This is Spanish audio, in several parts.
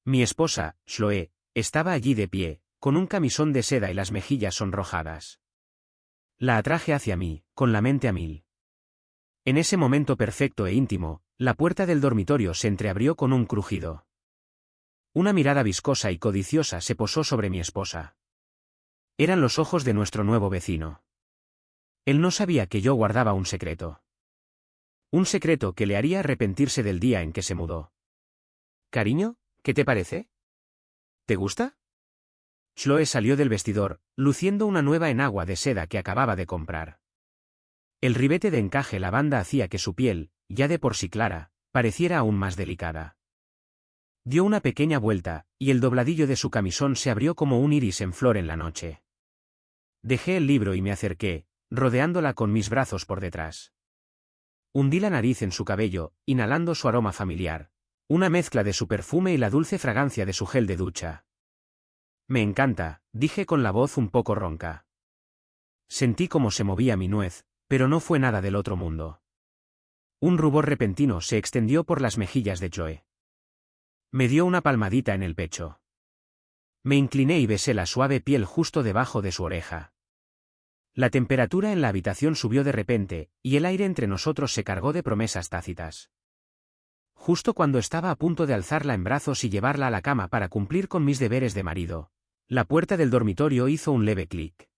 Mi esposa, Chloe, estaba allí de pie, con un camisón de seda y las mejillas sonrojadas. La atraje hacia mí, con la mente a mil. En ese momento perfecto e íntimo, la puerta del dormitorio se entreabrió con un crujido. Una mirada viscosa y codiciosa se posó sobre mi esposa. Eran los ojos de nuestro nuevo vecino. Él no sabía que yo guardaba un secreto. Un secreto que le haría arrepentirse del día en que se mudó. «Cariño, ¿qué te parece? ¿Te gusta?» Chloe salió del vestidor, luciendo una nueva enagua de seda que acababa de comprar. El ribete de encaje lavanda hacía que su piel, ya de por sí clara, pareciera aún más delicada. Dio una pequeña vuelta, y el dobladillo de su camisón se abrió como un iris en flor en la noche. Dejé el libro y me acerqué, rodeándola con mis brazos por detrás. Hundí la nariz en su cabello, inhalando su aroma familiar, una mezcla de su perfume y la dulce fragancia de su gel de ducha. «Me encanta», dije con la voz un poco ronca. Sentí cómo se movía mi nuez, pero no fue nada del otro mundo. Un rubor repentino se extendió por las mejillas de Chloe. Me dio una palmadita en el pecho. Me incliné y besé la suave piel justo debajo de su oreja. La temperatura en la habitación subió de repente, y el aire entre nosotros se cargó de promesas tácitas. Justo cuando estaba a punto de alzarla en brazos y llevarla a la cama para cumplir con mis deberes de marido, la puerta del dormitorio hizo un leve clic.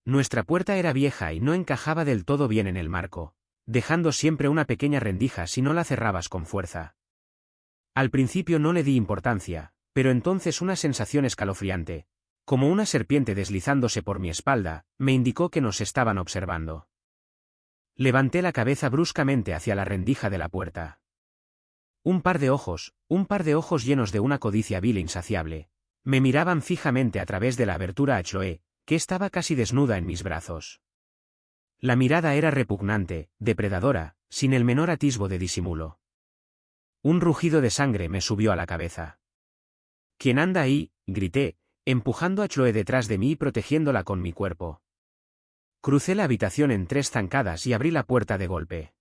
Nuestra puerta era vieja y no encajaba del todo bien en el marco, dejando siempre una pequeña rendija si no la cerrabas con fuerza. Al principio no le di importancia, pero entonces una sensación escalofriante, como una serpiente deslizándose por mi espalda, me indicó que nos estaban observando. Levanté la cabeza bruscamente hacia la rendija de la puerta. Un par de ojos llenos de una codicia vil e insaciable, me miraban fijamente a través de la abertura a Chloe, que estaba casi desnuda en mis brazos. La mirada era repugnante, depredadora, sin el menor atisbo de disimulo. Un rugido de sangre me subió a la cabeza. «¿Quién anda ahí?», grité, empujando a Chloe detrás de mí y protegiéndola con mi cuerpo. Crucé la habitación en 3 zancadas y abrí la puerta de golpe.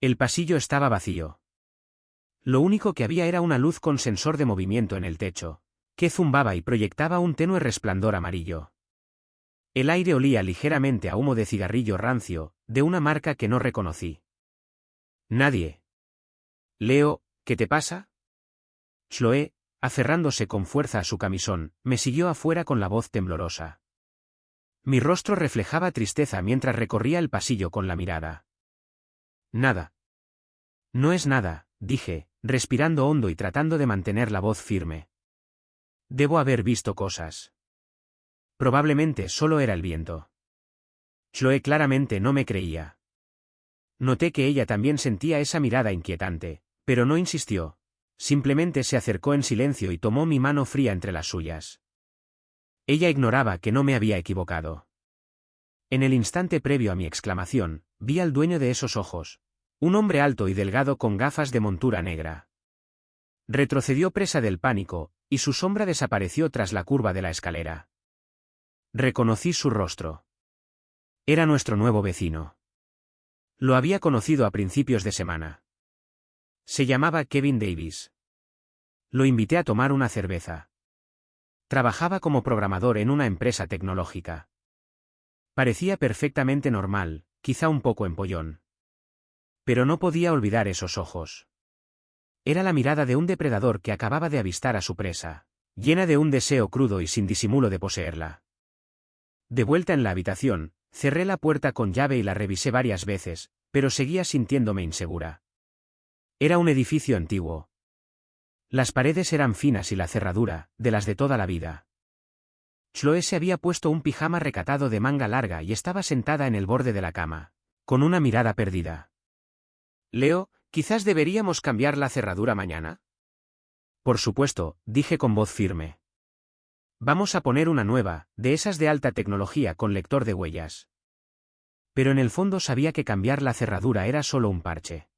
El pasillo estaba vacío. Lo único que había era una luz con sensor de movimiento en el techo, que zumbaba y proyectaba un tenue resplandor amarillo. El aire olía ligeramente a humo de cigarrillo rancio, de una marca que no reconocí. «Nadie». «Leo, ¿qué te pasa?» Chloe, aferrándose con fuerza a su camisón, me siguió afuera con la voz temblorosa. Mi rostro reflejaba tristeza mientras recorría el pasillo con la mirada. «Nada». «No es nada», dije, respirando hondo y tratando de mantener la voz firme. «Debo haber visto cosas». Probablemente solo era el viento. Chloe claramente no me creía. Noté que ella también sentía esa mirada inquietante, pero no insistió. Simplemente se acercó en silencio y tomó mi mano fría entre las suyas. Ella ignoraba que no me había equivocado. En el instante previo a mi exclamación, vi al dueño de esos ojos, un hombre alto y delgado con gafas de montura negra. Retrocedió presa del pánico, y su sombra desapareció tras la curva de la escalera. Reconocí su rostro. Era nuestro nuevo vecino. Lo había conocido a principios de semana. Se llamaba Kevin Davis. Lo invité a tomar una cerveza. Trabajaba como programador en una empresa tecnológica. Parecía perfectamente normal, quizá un poco empollón. Pero no podía olvidar esos ojos. Era la mirada de un depredador que acababa de avistar a su presa, llena de un deseo crudo y sin disimulo de poseerla. De vuelta en la habitación, cerré la puerta con llave y la revisé varias veces, pero seguía sintiéndome insegura. Era un edificio antiguo. Las paredes eran finas y la cerradura, de las de toda la vida. Chloe se había puesto un pijama recatado de manga larga y estaba sentada en el borde de la cama, con una mirada perdida. «Leo, quizás deberíamos cambiar la cerradura mañana». «Por supuesto», dije con voz firme. «Vamos a poner una nueva, de esas de alta tecnología con lector de huellas». Pero en el fondo sabía que cambiar la cerradura era solo un parche.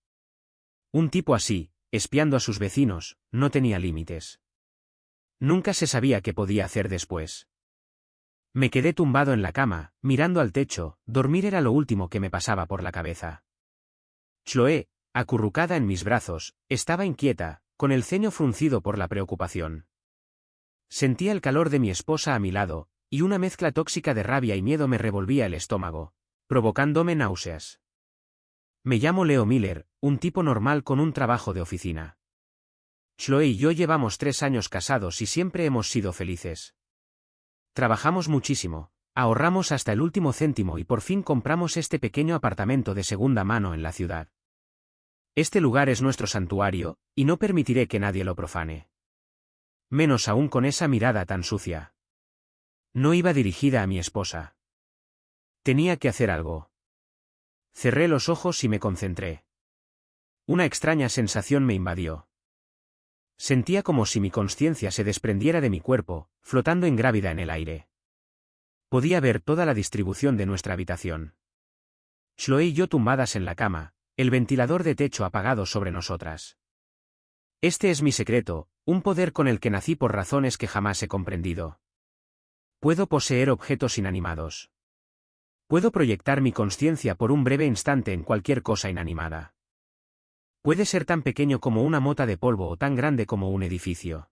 Un tipo así, espiando a sus vecinos, no tenía límites. Nunca se sabía qué podía hacer después. Me quedé tumbado en la cama, mirando al techo. Dormir era lo último que me pasaba por la cabeza. Chloe, acurrucada en mis brazos, estaba inquieta, con el ceño fruncido por la preocupación. Sentía el calor de mi esposa a mi lado, y una mezcla tóxica de rabia y miedo me revolvía el estómago, provocándome náuseas. Me llamo Leo Miller, un tipo normal con un trabajo de oficina. Chloe y yo llevamos 3 años casados y siempre hemos sido felices. Trabajamos muchísimo, ahorramos hasta el último céntimo y por fin compramos este pequeño apartamento de segunda mano en la ciudad. Este lugar es nuestro santuario, y no permitiré que nadie lo profane. Menos aún con esa mirada tan sucia. No iba dirigida a mi esposa. Tenía que hacer algo. Cerré los ojos y me concentré. Una extraña sensación me invadió. Sentía como si mi conciencia se desprendiera de mi cuerpo, flotando ingrávida en el aire. Podía ver toda la distribución de nuestra habitación. Chloe y yo tumbadas en la cama, el ventilador de techo apagado sobre nosotras. Este es mi secreto, un poder con el que nací por razones que jamás he comprendido. Puedo poseer objetos inanimados. Puedo proyectar mi conciencia por un breve instante en cualquier cosa inanimada. Puede ser tan pequeño como una mota de polvo o tan grande como un edificio.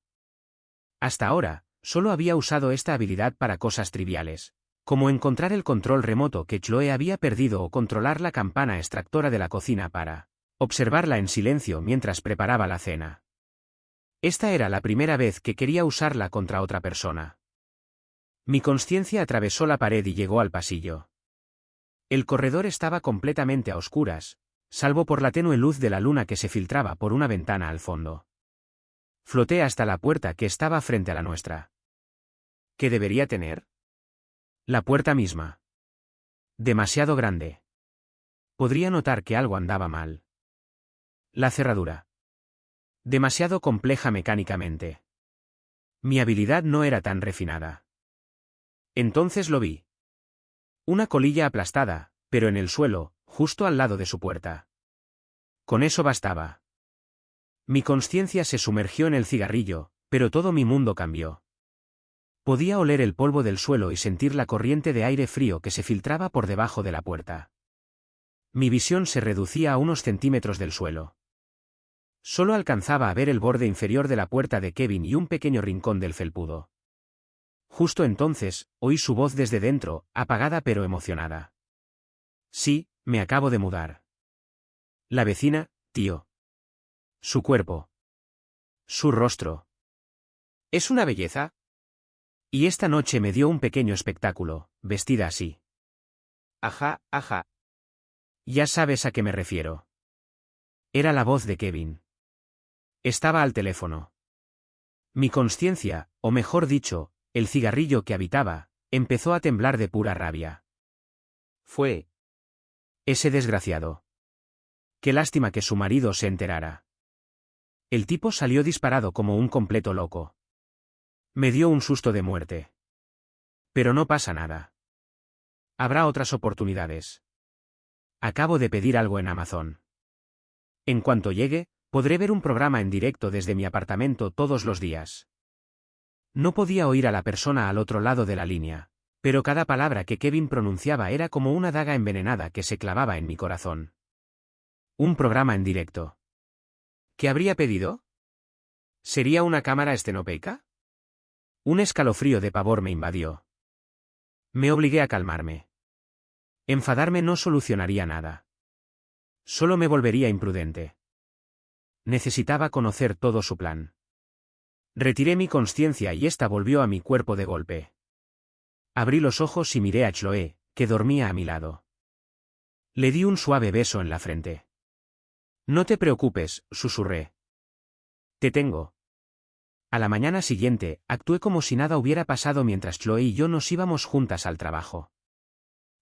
Hasta ahora, solo había usado esta habilidad para cosas triviales, como encontrar el control remoto que Chloe había perdido o controlar la campana extractora de la cocina para observarla en silencio mientras preparaba la cena. Esta era la primera vez que quería usarla contra otra persona. Mi conciencia atravesó la pared y llegó al pasillo. El corredor estaba completamente a oscuras, salvo por la tenue luz de la luna que se filtraba por una ventana al fondo. Floté hasta la puerta que estaba frente a la nuestra. ¿Qué debería tener? La puerta misma. Demasiado grande. Podría notar que algo andaba mal. La cerradura. Demasiado compleja mecánicamente. Mi habilidad no era tan refinada. Entonces lo vi. Una colilla aplastada, pero en el suelo, justo al lado de su puerta. Con eso bastaba. Mi conciencia se sumergió en el cigarrillo, pero todo mi mundo cambió. Podía oler el polvo del suelo y sentir la corriente de aire frío que se filtraba por debajo de la puerta. Mi visión se reducía a unos centímetros del suelo. Solo alcanzaba a ver el borde inferior de la puerta de Kevin y un pequeño rincón del felpudo. Justo entonces, oí su voz desde dentro, apagada pero emocionada. Sí, me acabo de mudar. La vecina, tío. Su cuerpo. Su rostro. ¿Es una belleza? Y esta noche me dio un pequeño espectáculo, vestida así. Ajá, ajá. Ya sabes a qué me refiero. Era la voz de Kevin. Estaba al teléfono. Mi conciencia, o mejor dicho, el cigarrillo que habitaba, empezó a temblar de pura rabia. Fue ese desgraciado. Qué lástima que su marido se enterara. El tipo salió disparado como un completo loco. Me dio un susto de muerte. Pero no pasa nada. Habrá otras oportunidades. Acabo de pedir algo en Amazon. En cuanto llegue, podré ver un programa en directo desde mi apartamento todos los días. No podía oír a la persona al otro lado de la línea, pero cada palabra que Kevin pronunciaba era como una daga envenenada que se clavaba en mi corazón. Un programa en directo. ¿Qué habría pedido? ¿Sería una cámara estenopeica? Un escalofrío de pavor me invadió. Me obligué a calmarme. Enfadarme no solucionaría nada. Solo me volvería imprudente. Necesitaba conocer todo su plan. Retiré mi conciencia y ésta volvió a mi cuerpo de golpe. Abrí los ojos y miré a Chloe, que dormía a mi lado. Le di un suave beso en la frente. No te preocupes, susurré. Te tengo. A la mañana siguiente, actué como si nada hubiera pasado mientras Chloe y yo nos íbamos juntas al trabajo.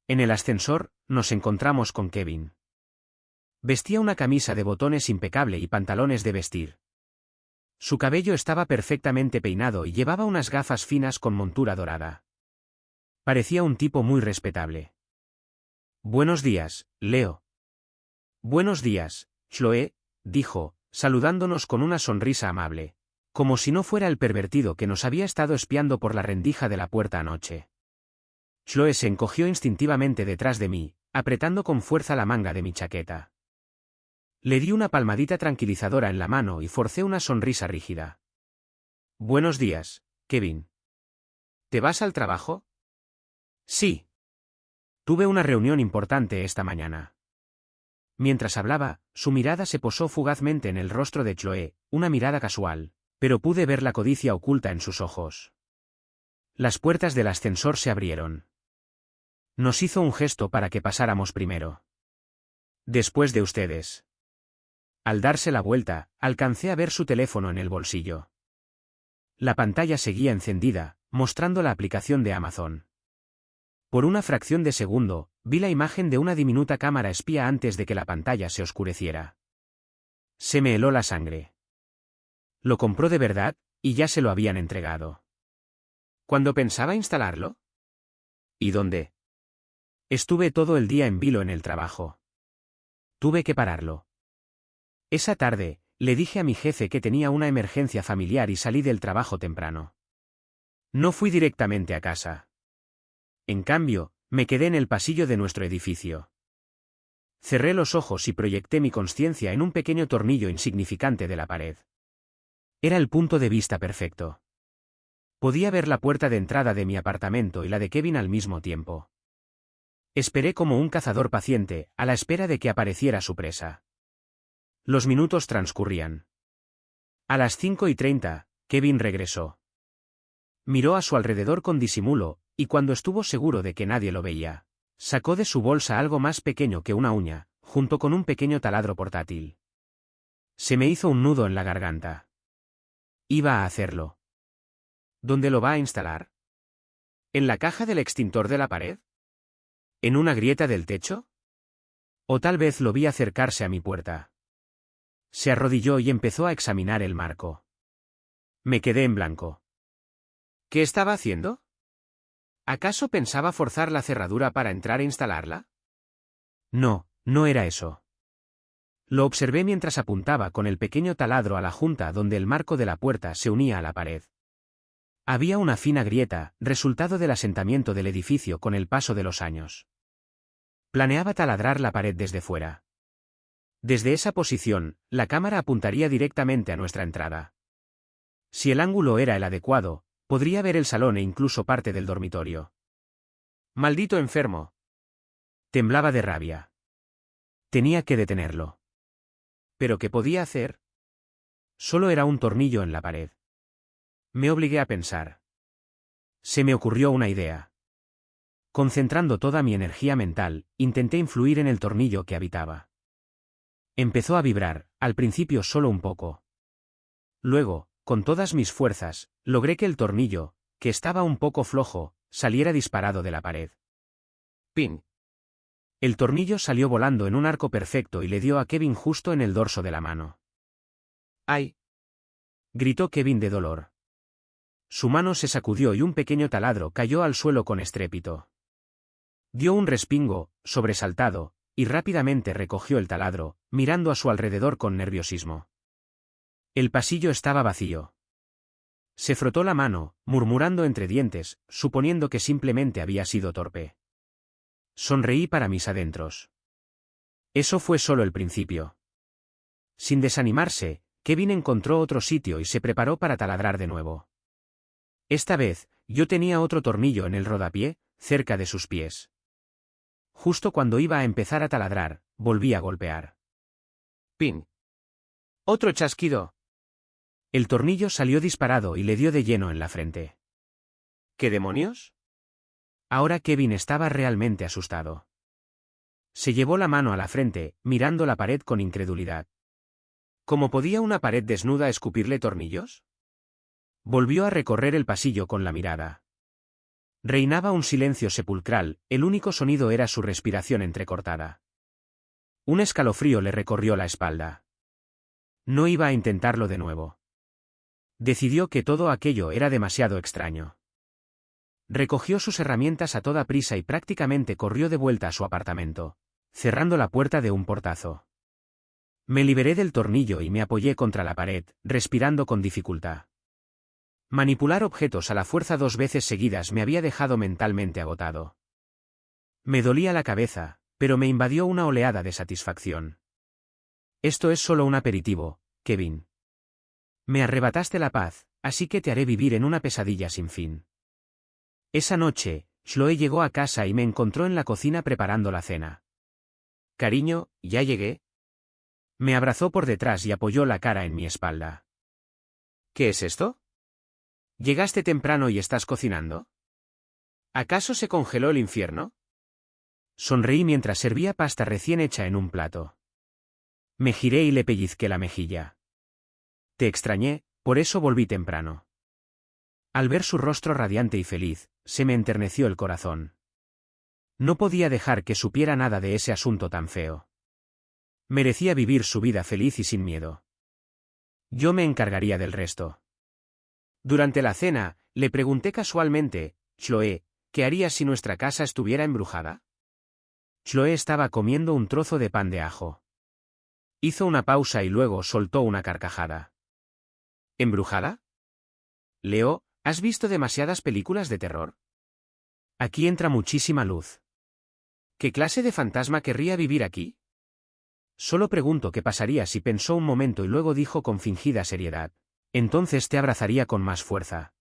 En el ascensor, nos encontramos con Kevin. Vestía una camisa de botones impecable y pantalones de vestir. Su cabello estaba perfectamente peinado y llevaba unas gafas finas con montura dorada. Parecía un tipo muy respetable. Buenos días, Leo. Buenos días, Chloe, dijo, saludándonos con una sonrisa amable, como si no fuera el pervertido que nos había estado espiando por la rendija de la puerta anoche. Chloe se encogió instintivamente detrás de mí, apretando con fuerza la manga de mi chaqueta. Le di una palmadita tranquilizadora en la mano y forcé una sonrisa rígida. Buenos días, Kevin. ¿Te vas al trabajo? Sí. Tuve una reunión importante esta mañana. Mientras hablaba, su mirada se posó fugazmente en el rostro de Chloe, una mirada casual, pero pude ver la codicia oculta en sus ojos. Las puertas del ascensor se abrieron. Nos hizo un gesto para que pasáramos primero. Después de ustedes. Al darse la vuelta, alcancé a ver su teléfono en el bolsillo. La pantalla seguía encendida, mostrando la aplicación de Amazon. Por una fracción de segundo, vi la imagen de una diminuta cámara espía antes de que la pantalla se oscureciera. Se me heló la sangre. Lo compró de verdad, y ya se lo habían entregado. ¿Cuándo pensaba instalarlo? ¿Y dónde? Estuve todo el día en vilo en el trabajo. Tuve que pararlo. Esa tarde, le dije a mi jefe que tenía una emergencia familiar y salí del trabajo temprano. No fui directamente a casa. En cambio, me quedé en el pasillo de nuestro edificio. Cerré los ojos y proyecté mi consciencia en un pequeño tornillo insignificante de la pared. Era el punto de vista perfecto. Podía ver la puerta de entrada de mi apartamento y la de Kevin al mismo tiempo. Esperé como un cazador paciente, a la espera de que apareciera su presa. Los minutos transcurrían. A las 5:30, Kevin regresó. Miró a su alrededor con disimulo, y cuando estuvo seguro de que nadie lo veía, sacó de su bolsa algo más pequeño que una uña, junto con un pequeño taladro portátil. Se me hizo un nudo en la garganta. Iba a hacerlo. ¿Dónde lo va a instalar? ¿En la caja del extintor de la pared? ¿En una grieta del techo? O tal vez lo vi acercarse a mi puerta. Se arrodilló y empezó a examinar el marco. Me quedé en blanco. ¿Qué estaba haciendo? ¿Acaso pensaba forzar la cerradura para entrar e instalarla? No, no era eso. Lo observé mientras apuntaba con el pequeño taladro a la junta donde el marco de la puerta se unía a la pared. Había una fina grieta, resultado del asentamiento del edificio con el paso de los años. Planeaba taladrar la pared desde fuera. Desde esa posición, la cámara apuntaría directamente a nuestra entrada. Si el ángulo era el adecuado, podría ver el salón e incluso parte del dormitorio. ¡Maldito enfermo! Temblaba de rabia. Tenía que detenerlo. ¿Pero qué podía hacer? Solo era un tornillo en la pared. Me obligué a pensar. Se me ocurrió una idea. Concentrando toda mi energía mental, intenté influir en el tornillo que habitaba. Empezó a vibrar, al principio solo un poco. Luego, con todas mis fuerzas, logré que el tornillo, que estaba un poco flojo, saliera disparado de la pared. ¡Ping! El tornillo salió volando en un arco perfecto y le dio a Kevin justo en el dorso de la mano. ¡Ay! Gritó Kevin de dolor. Su mano se sacudió y un pequeño taladro cayó al suelo con estrépito. Dio un respingo, sobresaltado, y rápidamente recogió el taladro, mirando a su alrededor con nerviosismo. El pasillo estaba vacío. Se frotó la mano, murmurando entre dientes, suponiendo que simplemente había sido torpe. Sonreí para mis adentros. Eso fue solo el principio. Sin desanimarse, Kevin encontró otro sitio y se preparó para taladrar de nuevo. Esta vez, yo tenía otro tornillo en el rodapié, cerca de sus pies. Justo cuando iba a empezar a taladrar, volví a golpear. ¡Ping! ¡Otro chasquido! El tornillo salió disparado y le dio de lleno en la frente. ¿Qué demonios? Ahora Kevin estaba realmente asustado. Se llevó la mano a la frente, mirando la pared con incredulidad. ¿Cómo podía una pared desnuda escupirle tornillos? Volvió a recorrer el pasillo con la mirada. Reinaba un silencio sepulcral, el único sonido era su respiración entrecortada. Un escalofrío le recorrió la espalda. No iba a intentarlo de nuevo. Decidió que todo aquello era demasiado extraño. Recogió sus herramientas a toda prisa y prácticamente corrió de vuelta a su apartamento, cerrando la puerta de un portazo. Me liberé del tornillo y me apoyé contra la pared, respirando con dificultad. Manipular objetos a la fuerza 2 veces seguidas me había dejado mentalmente agotado. Me dolía la cabeza, pero me invadió una oleada de satisfacción. Esto es solo un aperitivo, Kevin. Me arrebataste la paz, así que te haré vivir en una pesadilla sin fin. Esa noche, Chloe llegó a casa y me encontró en la cocina preparando la cena. Cariño, ¿ya llegué? Me abrazó por detrás y apoyó la cara en mi espalda. ¿Qué es esto? ¿Llegaste temprano y estás cocinando? ¿Acaso se congeló el infierno? Sonreí mientras servía pasta recién hecha en un plato. Me giré y le pellizqué la mejilla. Te extrañé, por eso volví temprano. Al ver su rostro radiante y feliz, se me enterneció el corazón. No podía dejar que supiera nada de ese asunto tan feo. Merecía vivir su vida feliz y sin miedo. Yo me encargaría del resto. Durante la cena, le pregunté casualmente, Chloe, ¿qué harías si nuestra casa estuviera embrujada? Chloe estaba comiendo un trozo de pan de ajo. Hizo una pausa y luego soltó una carcajada. ¿Embrujada? Leo, ¿has visto demasiadas películas de terror? Aquí entra muchísima luz. ¿Qué clase de fantasma querría vivir aquí? Solo pregunto qué pasaría si pensó un momento y luego dijo con fingida seriedad. Entonces te abrazaría con más fuerza.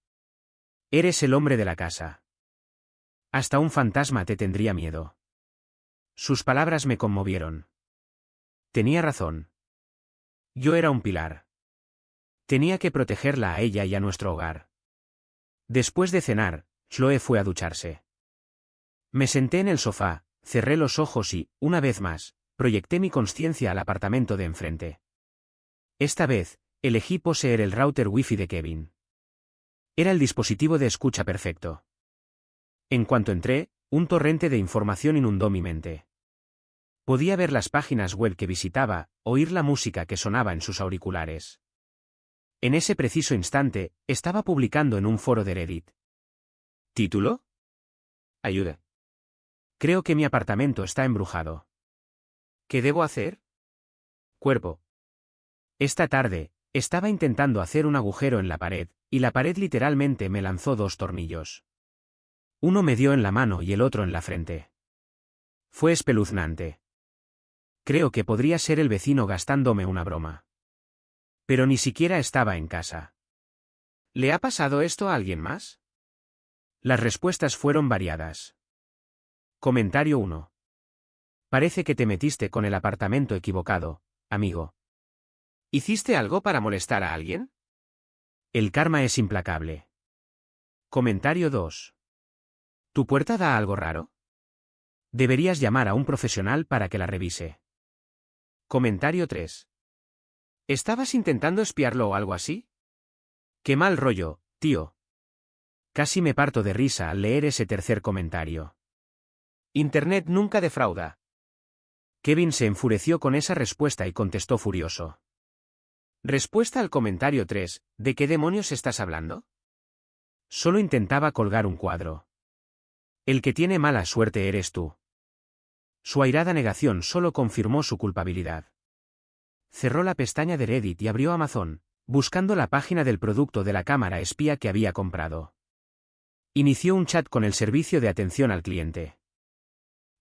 Eres el hombre de la casa. Hasta un fantasma te tendría miedo. Sus palabras me conmovieron. Tenía razón. Yo era un pilar. Tenía que protegerla a ella y a nuestro hogar. Después de cenar, Chloe fue a ducharse. Me senté en el sofá, cerré los ojos y, una vez más, proyecté mi consciencia al apartamento de enfrente. Esta vez, elegí poseer el router Wi-Fi de Kevin. Era el dispositivo de escucha perfecto. En cuanto entré, un torrente de información inundó mi mente. Podía ver las páginas web que visitaba, oír la música que sonaba en sus auriculares. En ese preciso instante, estaba publicando en un foro de Reddit. ¿Título? Ayuda. Creo que mi apartamento está embrujado. ¿Qué debo hacer? Cuerpo. Esta tarde, estaba intentando hacer un agujero en la pared, y la pared literalmente me lanzó 2 tornillos. Uno me dio en la mano y el otro en la frente. Fue espeluznante. Creo que podría ser el vecino gastándome una broma. Pero ni siquiera estaba en casa. ¿Le ha pasado esto a alguien más? Las respuestas fueron variadas. Comentario 1. Parece que te metiste con el apartamento equivocado, amigo. ¿Hiciste algo para molestar a alguien? El karma es implacable. Comentario 2. ¿Tu puerta da algo raro? Deberías llamar a un profesional para que la revise. Comentario 3. ¿Estabas intentando espiarlo o algo así? Qué mal rollo, tío. Casi me parto de risa al leer ese tercer comentario. Internet nunca defrauda. Kevin se enfureció con esa respuesta y contestó furioso. Respuesta al comentario 3, ¿de qué demonios estás hablando? Solo intentaba colgar un cuadro. El que tiene mala suerte eres tú. Su airada negación solo confirmó su culpabilidad. Cerró la pestaña de Reddit y abrió Amazon, buscando la página del producto de la cámara espía que había comprado. Inició un chat con el servicio de atención al cliente.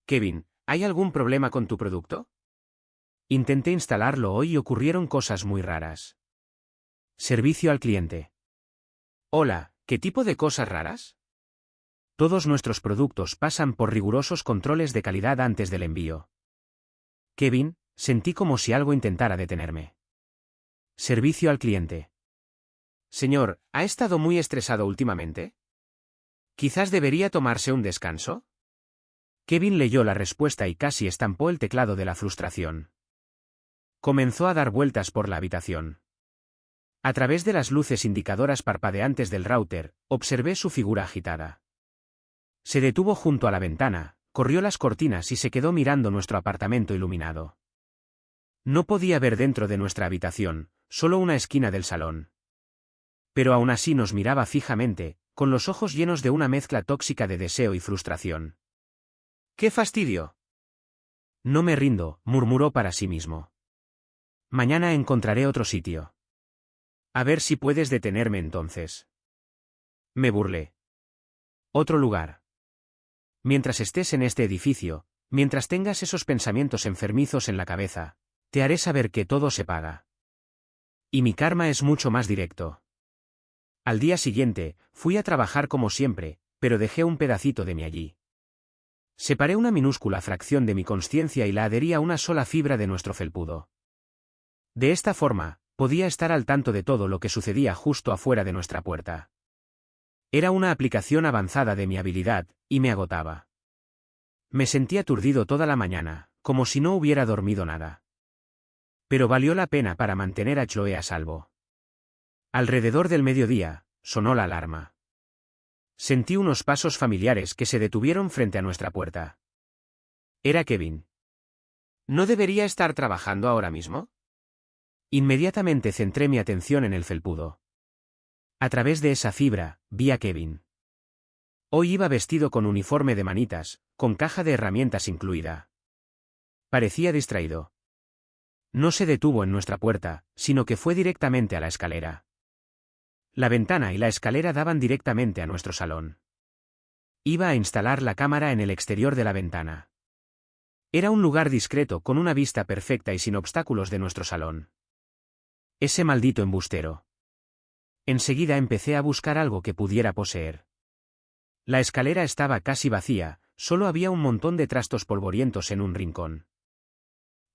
Kevin, ¿hay algún problema con tu producto? Intenté instalarlo hoy y ocurrieron cosas muy raras. Servicio al cliente. Hola, ¿qué tipo de cosas raras? Todos nuestros productos pasan por rigurosos controles de calidad antes del envío. Kevin, sentí como si algo intentara detenerme. Servicio al cliente. Señor, ¿ha estado muy estresado últimamente? ¿Quizás debería tomarse un descanso? Kevin leyó la respuesta y casi estampó el teclado de la frustración. Comenzó a dar vueltas por la habitación. A través de las luces indicadoras parpadeantes del router, observé su figura agitada. Se detuvo junto a la ventana, corrió las cortinas y se quedó mirando nuestro apartamento iluminado. No podía ver dentro de nuestra habitación, solo una esquina del salón. Pero aún así nos miraba fijamente, con los ojos llenos de una mezcla tóxica de deseo y frustración. ¡Qué fastidio! No me rindo, murmuró para sí mismo. Mañana encontraré otro sitio. A ver si puedes detenerme entonces. Me burlé. Otro lugar. Mientras estés en este edificio, mientras tengas esos pensamientos enfermizos en la cabeza, Te haré saber que todo se paga. Y mi karma es mucho más directo. Al día siguiente, fui a trabajar como siempre, pero dejé un pedacito de mí allí. Separé una minúscula fracción de mi consciencia y la adherí a una sola fibra de nuestro felpudo. De esta forma, podía estar al tanto de todo lo que sucedía justo afuera de nuestra puerta. Era una aplicación avanzada de mi habilidad, y me agotaba. Me sentí aturdido toda la mañana, como si no hubiera dormido nada. Pero valió la pena para mantener a Chloe a salvo. Alrededor del mediodía, sonó la alarma. Sentí unos pasos familiares que se detuvieron frente a nuestra puerta. Era Kevin. ¿No debería estar trabajando ahora mismo? Inmediatamente centré mi atención en el felpudo. A través de esa fibra, vi a Kevin. Hoy iba vestido con uniforme de manitas, con caja de herramientas incluida. Parecía distraído. No se detuvo en nuestra puerta, sino que fue directamente a la escalera. La ventana y la escalera daban directamente a nuestro salón. Iba a instalar la cámara en el exterior de la ventana. Era un lugar discreto con una vista perfecta y sin obstáculos de nuestro salón. Ese maldito embustero. Enseguida empecé a buscar algo que pudiera poseer. La escalera estaba casi vacía, solo había un montón de trastos polvorientos en un rincón.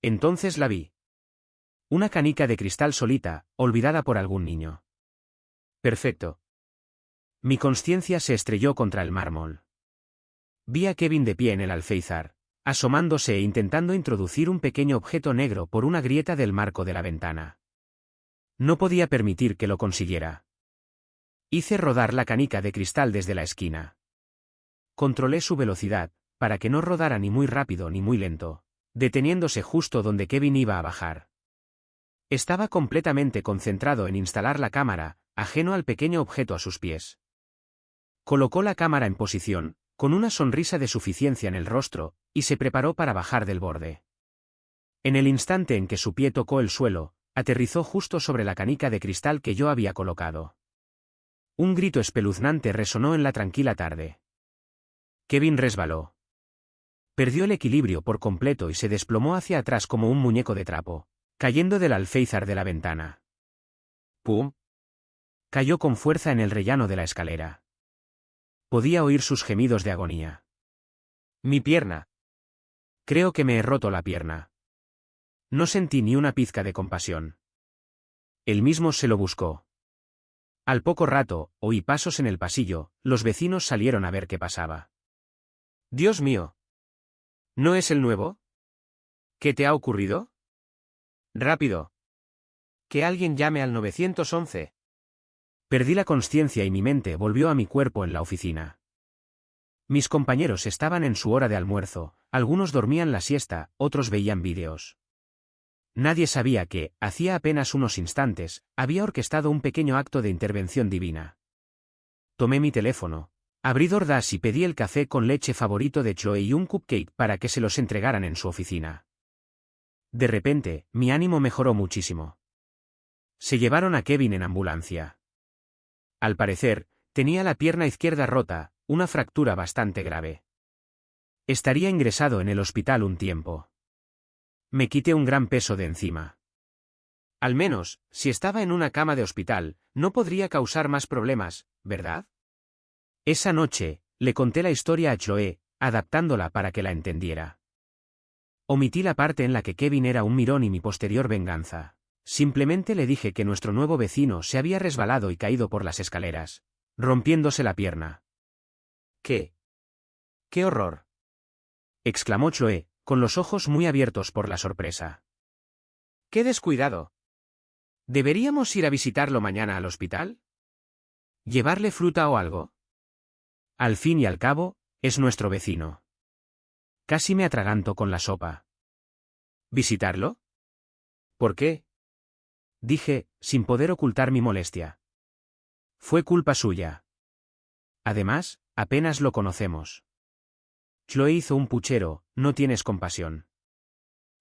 Entonces la vi. Una canica de cristal solita, olvidada por algún niño. Perfecto. Mi consciencia se estrelló contra el mármol. Vi a Kevin de pie en el alféizar, asomándose e intentando introducir un pequeño objeto negro por una grieta del marco de la ventana. No podía permitir que lo consiguiera. Hice rodar la canica de cristal desde la esquina. Controlé su velocidad, para que no rodara ni muy rápido ni muy lento, deteniéndose justo donde Kevin iba a bajar. Estaba completamente concentrado en instalar la cámara, ajeno al pequeño objeto a sus pies. Colocó la cámara en posición, con una sonrisa de suficiencia en el rostro, y se preparó para bajar del borde. En el instante en que su pie tocó el suelo, aterrizó justo sobre la canica de cristal que yo había colocado. Un grito espeluznante resonó en la tranquila tarde. Kevin resbaló. Perdió el equilibrio por completo y se desplomó hacia atrás como un muñeco de trapo, cayendo del alféizar de la ventana. ¡Pum! Cayó con fuerza en el rellano de la escalera. Podía oír sus gemidos de agonía. Mi pierna. Creo que me he roto la pierna. No sentí ni una pizca de compasión. Él mismo se lo buscó. Al poco rato, oí pasos en el pasillo, los vecinos salieron a ver qué pasaba. Dios mío. ¿No es el nuevo? ¿Qué te ha ocurrido? Rápido. Que alguien llame al 911. Perdí la consciencia y mi mente volvió a mi cuerpo en la oficina. Mis compañeros estaban en su hora de almuerzo, algunos dormían la siesta, otros veían vídeos. Nadie sabía que, hacía apenas unos instantes, había orquestado un pequeño acto de intervención divina. Tomé mi teléfono, abrí DoorDash y pedí el café con leche favorito de Chloe y un cupcake para que se los entregaran en su oficina. De repente, mi ánimo mejoró muchísimo. Se llevaron a Kevin en ambulancia. Al parecer, tenía la pierna izquierda rota, una fractura bastante grave. Estaría ingresado en el hospital un tiempo. Me quité un gran peso de encima. Al menos, si estaba en una cama de hospital, no podría causar más problemas, ¿verdad? Esa noche, le conté la historia a Chloe, adaptándola para que la entendiera. Omití la parte en la que Kevin era un mirón y mi posterior venganza. Simplemente le dije que nuestro nuevo vecino se había resbalado y caído por las escaleras, rompiéndose la pierna. ¿Qué? ¡Qué horror!, exclamó Chloe, con los ojos muy abiertos por la sorpresa. ¡Qué descuidado! ¿Deberíamos ir a visitarlo mañana al hospital? ¿Llevarle fruta o algo? Al fin y al cabo, es nuestro vecino. Casi me atraganto con la sopa. ¿Visitarlo? ¿Por qué? Dije, sin poder ocultar mi molestia. Fue culpa suya. Además, apenas lo conocemos. Chloe hizo un puchero, no tienes compasión.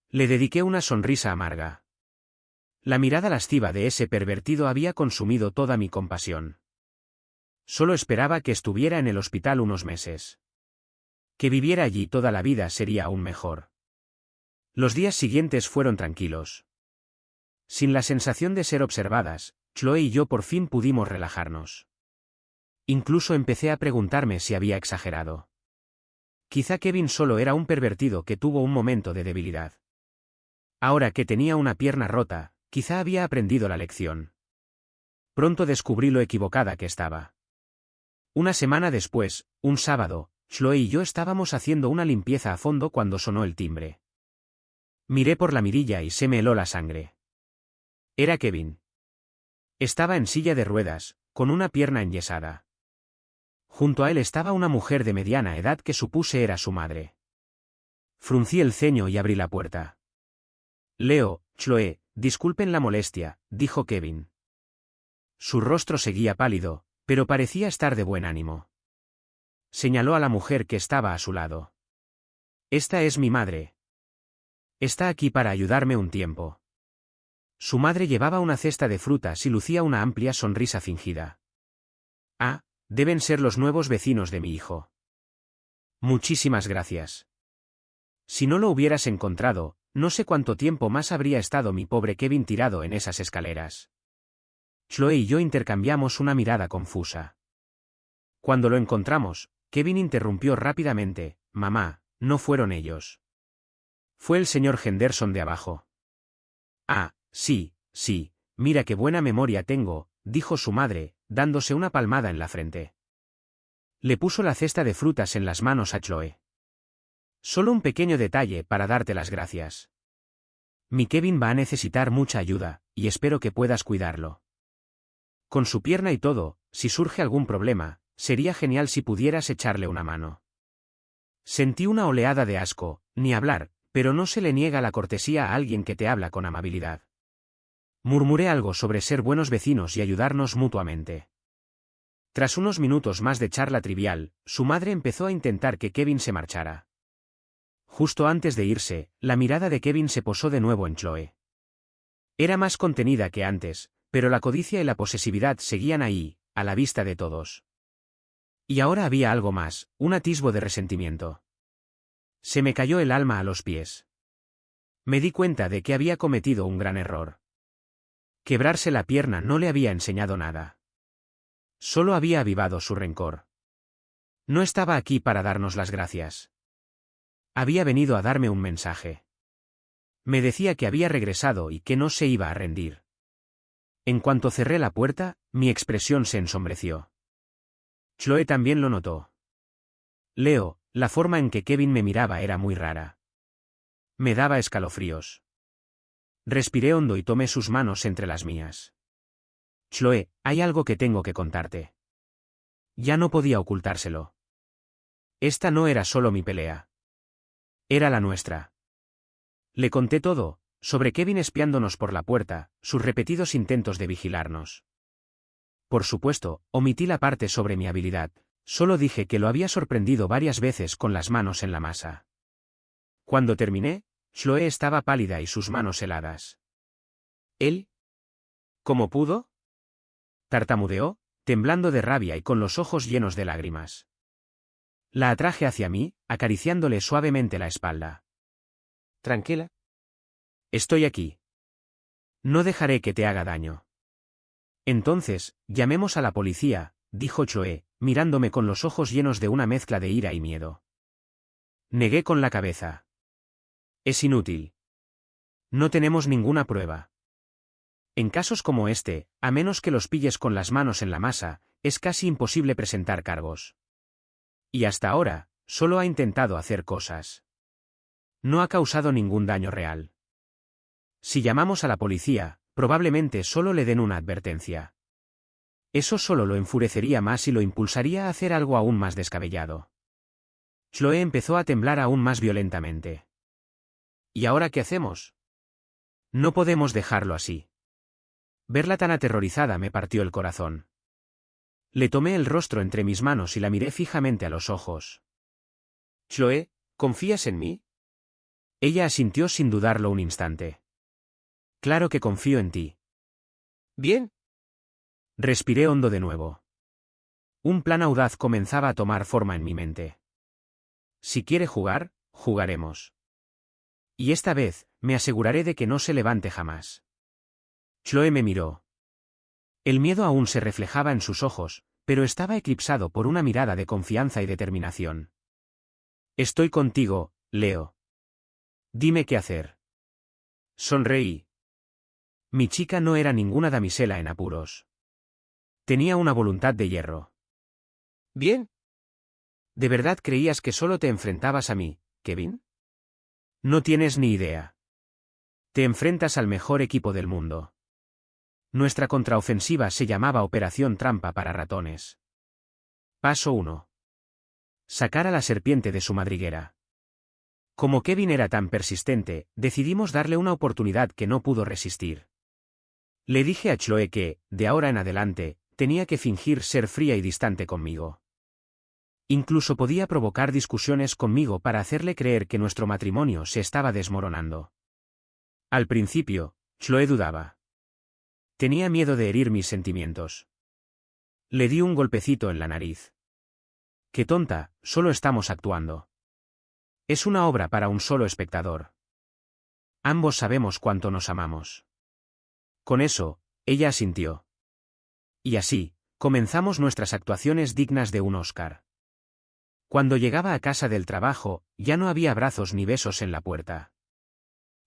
Le dediqué una sonrisa amarga. La mirada lasciva de ese pervertido había consumido toda mi compasión. Solo esperaba que estuviera en el hospital unos meses. Que viviera allí toda la vida sería aún mejor. Los días siguientes fueron tranquilos. Sin la sensación de ser observadas, Chloe y yo por fin pudimos relajarnos. Incluso empecé a preguntarme si había exagerado. Quizá Kevin solo era un pervertido que tuvo un momento de debilidad. Ahora que tenía una pierna rota, quizá había aprendido la lección. Pronto descubrí lo equivocada que estaba. Una semana después, un sábado, Chloe y yo estábamos haciendo una limpieza a fondo cuando sonó el timbre. Miré por la mirilla y se me heló la sangre. Era Kevin. Estaba en silla de ruedas, con una pierna enyesada. Junto a él estaba una mujer de mediana edad que supuse era su madre. Fruncí el ceño y abrí la puerta. Leo, Chloe, disculpen la molestia, dijo Kevin. Su rostro seguía pálido, pero parecía estar de buen ánimo. Señaló a la mujer que estaba a su lado. Esta es mi madre. Está aquí para ayudarme un tiempo. Su madre llevaba una cesta de frutas y lucía una amplia sonrisa fingida. Ah, deben ser los nuevos vecinos de mi hijo. Muchísimas gracias. Si no lo hubieras encontrado, no sé cuánto tiempo más habría estado mi pobre Kevin tirado en esas escaleras. Chloe y yo intercambiamos una mirada confusa. Cuando lo encontramos, Kevin interrumpió rápidamente: mamá, no fueron ellos. Fue el señor Henderson de abajo. Ah, sí, mira qué buena memoria tengo, dijo su madre, dándose una palmada en la frente. Le puso la cesta de frutas en las manos a Chloe. Solo un pequeño detalle para darte las gracias. Mi Kevin va a necesitar mucha ayuda, y espero que puedas cuidarlo. Con su pierna y todo, si surge algún problema, sería genial si pudieras echarle una mano. Sentí una oleada de asco, ni hablar, pero no se le niega la cortesía a alguien que te habla con amabilidad. Murmuré algo sobre ser buenos vecinos y ayudarnos mutuamente. Tras unos minutos más de charla trivial, su madre empezó a intentar que Kevin se marchara. Justo antes de irse, la mirada de Kevin se posó de nuevo en Chloe. Era más contenida que antes, pero la codicia y la posesividad seguían ahí, a la vista de todos. Y ahora había algo más, un atisbo de resentimiento. Se me cayó el alma a los pies. Me di cuenta de que había cometido un gran error. Quebrarse la pierna no le había enseñado nada. Solo había avivado su rencor. No estaba aquí para darnos las gracias. Había venido a darme un mensaje. Me decía que había regresado y que no se iba a rendir. En cuanto cerré la puerta, mi expresión se ensombreció. Chloe también lo notó. Leo, la forma en que Kevin me miraba era muy rara. Me daba escalofríos. Respiré hondo y tomé sus manos entre las mías. Chloe, hay algo que tengo que contarte. Ya no podía ocultárselo. Esta no era solo mi pelea. Era la nuestra. Le conté todo, sobre Kevin espiándonos por la puerta, sus repetidos intentos de vigilarnos. Por supuesto, omití la parte sobre mi habilidad, solo dije que lo había sorprendido varias veces con las manos en la masa. Cuando terminé, Chloe estaba pálida y sus manos heladas. ¿Él? ¿Cómo pudo? Tartamudeó, temblando de rabia y con los ojos llenos de lágrimas. La atraje hacia mí, acariciándole suavemente la espalda. Tranquila. Estoy aquí. No dejaré que te haga daño. Entonces, llamemos a la policía, dijo Chloe, mirándome con los ojos llenos de una mezcla de ira y miedo. Negué con la cabeza. Es inútil. No tenemos ninguna prueba. En casos como este, a menos que los pilles con las manos en la masa, es casi imposible presentar cargos. Y hasta ahora, solo ha intentado hacer cosas. No ha causado ningún daño real. Si llamamos a la policía, probablemente solo le den una advertencia. Eso solo lo enfurecería más y lo impulsaría a hacer algo aún más descabellado. Chloe empezó a temblar aún más violentamente. ¿Y ahora qué hacemos? No podemos dejarlo así. Verla tan aterrorizada me partió el corazón. Le tomé el rostro entre mis manos y la miré fijamente a los ojos. Chloe, ¿confías en mí? Ella asintió sin dudarlo un instante. Claro que confío en ti. Bien. Respiré hondo de nuevo. Un plan audaz comenzaba a tomar forma en mi mente. Si quiere jugar, jugaremos. Y esta vez, me aseguraré de que no se levante jamás. Chloe me miró. El miedo aún se reflejaba en sus ojos, pero estaba eclipsado por una mirada de confianza y determinación. Estoy contigo, Leo. Dime qué hacer. Sonreí. Mi chica no era ninguna damisela en apuros. Tenía una voluntad de hierro. Bien. ¿De verdad creías que solo te enfrentabas a mí, Kevin? No tienes ni idea. Te enfrentas al mejor equipo del mundo. Nuestra contraofensiva se llamaba Operación Trampa para Ratones. Paso 1. Sacar a la serpiente de su madriguera. Como Kevin era tan persistente, decidimos darle una oportunidad que no pudo resistir. Le dije a Chloe que, de ahora en adelante, tenía que fingir ser fría y distante conmigo. Incluso podía provocar discusiones conmigo para hacerle creer que nuestro matrimonio se estaba desmoronando. Al principio, Chloe dudaba. Tenía miedo de herir mis sentimientos. Le di un golpecito en la nariz. Qué tonta, solo estamos actuando. Es una obra para un solo espectador. Ambos sabemos cuánto nos amamos. Con eso, ella asintió. Y así, comenzamos nuestras actuaciones dignas de un Oscar. Cuando llegaba a casa del trabajo, ya no había abrazos ni besos en la puerta.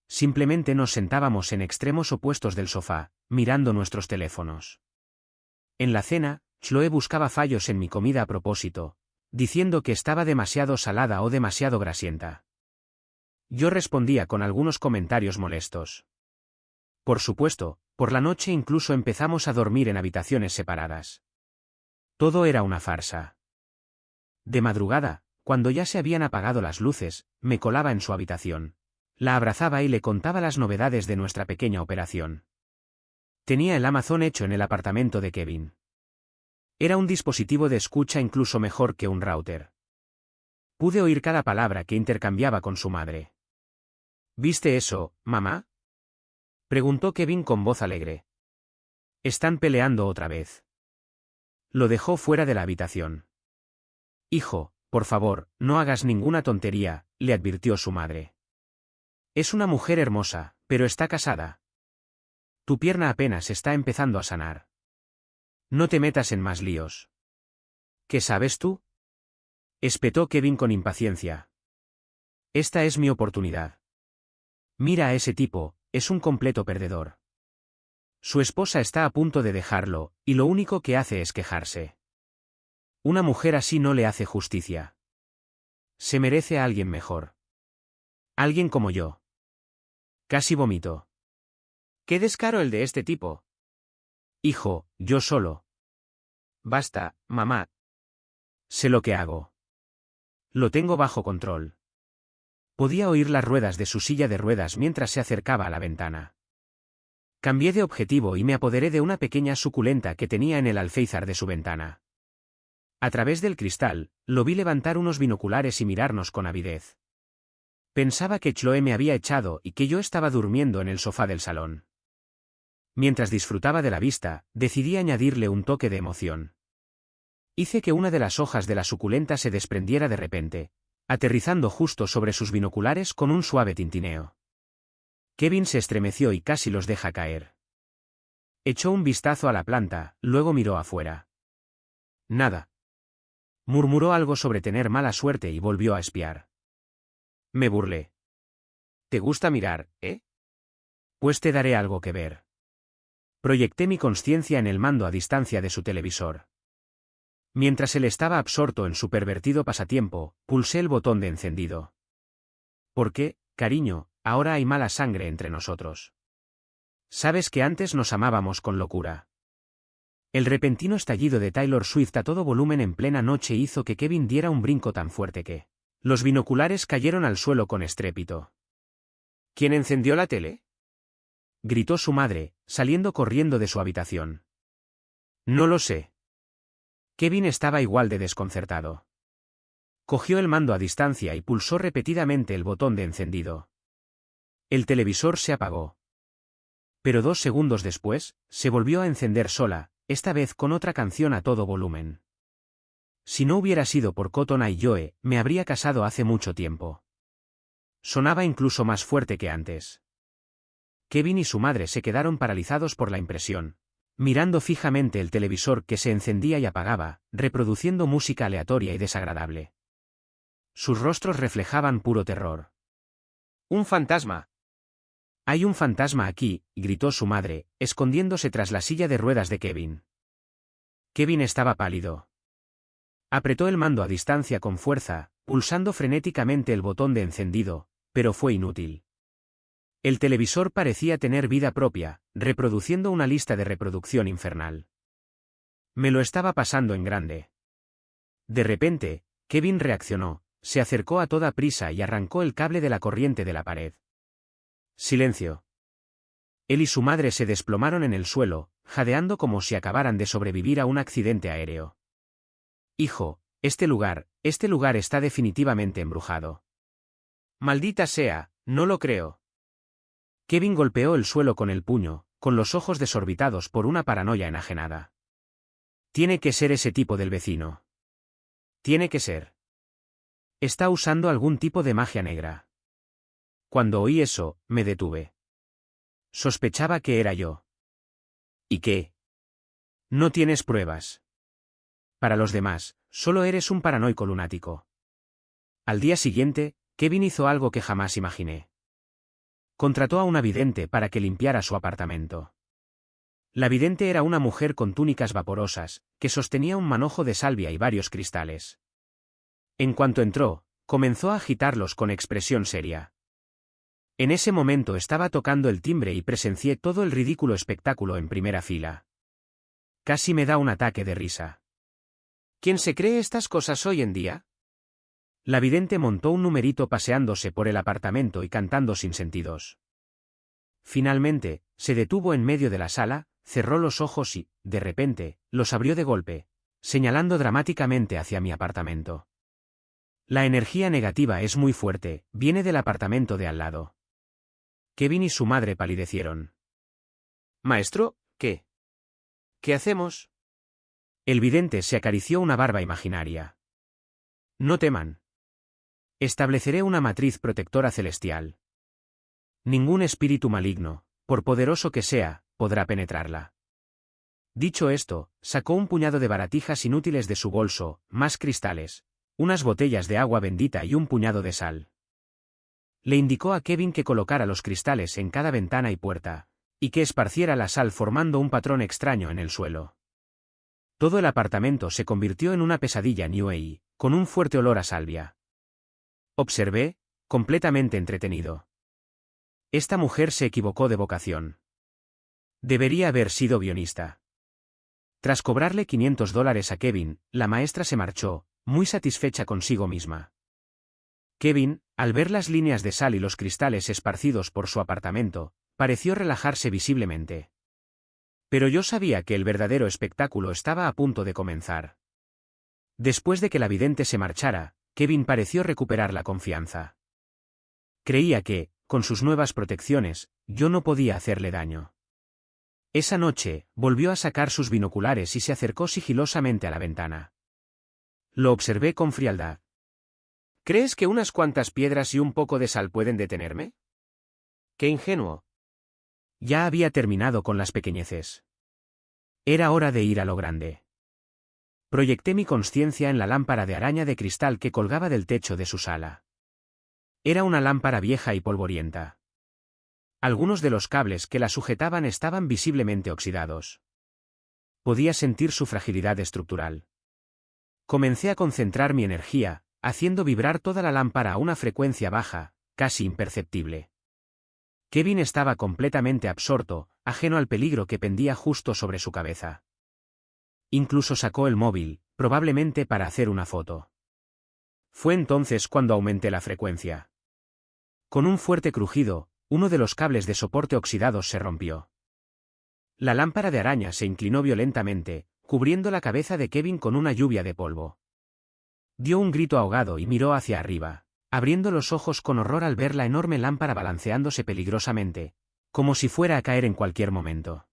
Simplemente nos sentábamos en extremos opuestos del sofá, mirando nuestros teléfonos. En la cena, Chloe buscaba fallos en mi comida a propósito, diciendo que estaba demasiado salada o demasiado grasienta. Yo respondía con algunos comentarios molestos. Por supuesto, por la noche incluso empezamos a dormir en habitaciones separadas. Todo era una farsa. De madrugada, cuando ya se habían apagado las luces, me colaba en su habitación. La abrazaba y le contaba las novedades de nuestra pequeña operación. Tenía el Amazon hecho en el apartamento de Kevin. Era un dispositivo de escucha incluso mejor que un router. Pude oír cada palabra que intercambiaba con su madre. ¿Viste eso, mamá? Preguntó Kevin con voz alegre. Están peleando otra vez. Lo dejó fuera de la habitación. Hijo, por favor, no hagas ninguna tontería, le advirtió su madre. Es una mujer hermosa, pero está casada. Tu pierna apenas está empezando a sanar. No te metas en más líos. ¿Qué sabes tú? Espetó Kevin con impaciencia. Esta es mi oportunidad. Mira a ese tipo, es un completo perdedor. Su esposa está a punto de dejarlo, y lo único que hace es quejarse. Una mujer así no le hace justicia. Se merece a alguien mejor. Alguien como yo. Casi vomitó. ¡Qué descaro el de este tipo! Hijo, yo solo. Basta, mamá. Sé lo que hago. Lo tengo bajo control. Podía oír las ruedas de su silla de ruedas mientras se acercaba a la ventana. Cambié de objetivo y me apoderé de una pequeña suculenta que tenía en el alféizar de su ventana. A través del cristal, lo vi levantar unos binoculares y mirarnos con avidez. Pensaba que Chloe me había echado y que yo estaba durmiendo en el sofá del salón. Mientras disfrutaba de la vista, decidí añadirle un toque de emoción. Hice que una de las hojas de la suculenta se desprendiera de repente, aterrizando justo sobre sus binoculares con un suave tintineo. Kevin se estremeció y casi los deja caer. Echó un vistazo a la planta, luego miró afuera. Nada. Murmuró algo sobre tener mala suerte y volvió a espiar. Me burlé. ¿Te gusta mirar, eh? Pues te daré algo que ver. Proyecté mi consciencia en el mando a distancia de su televisor. Mientras él estaba absorto en su pervertido pasatiempo, pulsé el botón de encendido. ¿Por qué, cariño, ahora hay mala sangre entre nosotros? Sabes que antes nos amábamos con locura. El repentino estallido de Taylor Swift a todo volumen en plena noche hizo que Kevin diera un brinco tan fuerte que los binoculares cayeron al suelo con estrépito. ¿Quién encendió la tele? Gritó su madre, saliendo corriendo de su habitación. No lo sé. Kevin estaba igual de desconcertado. Cogió el mando a distancia y pulsó repetidamente el botón de encendido. El televisor se apagó. Pero 2 segundos después, se volvió a encender sola, esta vez con otra canción a todo volumen. Si no hubiera sido por Cotton Eye Joe, me habría casado hace mucho tiempo. Sonaba incluso más fuerte que antes. Kevin y su madre se quedaron paralizados por la impresión, mirando fijamente el televisor que se encendía y apagaba, reproduciendo música aleatoria y desagradable. Sus rostros reflejaban puro terror. ¡Un fantasma! «Hay un fantasma aquí», gritó su madre, escondiéndose tras la silla de ruedas de Kevin. Kevin estaba pálido. Apretó el mando a distancia con fuerza, pulsando frenéticamente el botón de encendido, pero fue inútil. El televisor parecía tener vida propia, reproduciendo una lista de reproducción infernal. Me lo estaba pasando en grande. De repente, Kevin reaccionó, se acercó a toda prisa y arrancó el cable de la corriente de la pared. Silencio. Él y su madre se desplomaron en el suelo, jadeando como si acabaran de sobrevivir a un accidente aéreo. «Hijo, este lugar está definitivamente embrujado». «Maldita sea, no lo creo». Kevin golpeó el suelo con el puño, con los ojos desorbitados por una paranoia enajenada. «Tiene que ser ese tipo del vecino. Tiene que ser. Está usando algún tipo de magia negra». Cuando oí eso, me detuve. Sospechaba que era yo. ¿Y qué? No tienes pruebas. Para los demás, solo eres un paranoico lunático. Al día siguiente, Kevin hizo algo que jamás imaginé. Contrató a una vidente para que limpiara su apartamento. La vidente era una mujer con túnicas vaporosas, que sostenía un manojo de salvia y varios cristales. En cuanto entró, comenzó a agitarlos con expresión seria. En ese momento estaba tocando el timbre y presencié todo el ridículo espectáculo en primera fila. Casi me da un ataque de risa. ¿Quién se cree estas cosas hoy en día? La vidente montó un numerito paseándose por el apartamento y cantando sin sentidos. Finalmente, se detuvo en medio de la sala, cerró los ojos y, de repente, los abrió de golpe, señalando dramáticamente hacia mi apartamento. La energía negativa es muy fuerte, viene del apartamento de al lado. Kevin y su madre palidecieron. Maestro, ¿qué? ¿Qué hacemos? El vidente se acarició una barba imaginaria. No teman. Estableceré una matriz protectora celestial. Ningún espíritu maligno, por poderoso que sea, podrá penetrarla. Dicho esto, sacó un puñado de baratijas inútiles de su bolso, más cristales, unas botellas de agua bendita y un puñado de sal. Le indicó a Kevin que colocara los cristales en cada ventana y puerta, y que esparciera la sal formando un patrón extraño en el suelo. Todo el apartamento se convirtió en una pesadilla New Age, con un fuerte olor a salvia. Observé, completamente entretenido. Esta mujer se equivocó de vocación. Debería haber sido guionista. Tras cobrarle $500 a Kevin, la maestra se marchó, muy satisfecha consigo misma. Kevin, al ver las líneas de sal y los cristales esparcidos por su apartamento, pareció relajarse visiblemente. Pero yo sabía que el verdadero espectáculo estaba a punto de comenzar. Después de que la vidente se marchara, Kevin pareció recuperar la confianza. Creía que, con sus nuevas protecciones, yo no podía hacerle daño. Esa noche, volvió a sacar sus binoculares y se acercó sigilosamente a la ventana. Lo observé con frialdad. ¿Crees que unas cuantas piedras y un poco de sal pueden detenerme? ¡Qué ingenuo! Ya había terminado con las pequeñeces. Era hora de ir a lo grande. Proyecté mi consciencia en la lámpara de araña de cristal que colgaba del techo de su sala. Era una lámpara vieja y polvorienta. Algunos de los cables que la sujetaban estaban visiblemente oxidados. Podía sentir su fragilidad estructural. Comencé a concentrar mi energía, haciendo vibrar toda la lámpara a una frecuencia baja, casi imperceptible. Kevin estaba completamente absorto, ajeno al peligro que pendía justo sobre su cabeza. Incluso sacó el móvil, probablemente para hacer una foto. Fue entonces cuando aumenté la frecuencia. Con un fuerte crujido, uno de los cables de soporte oxidados se rompió. La lámpara de araña se inclinó violentamente, cubriendo la cabeza de Kevin con una lluvia de polvo. Dio un grito ahogado y miró hacia arriba, abriendo los ojos con horror al ver la enorme lámpara balanceándose peligrosamente, como si fuera a caer en cualquier momento.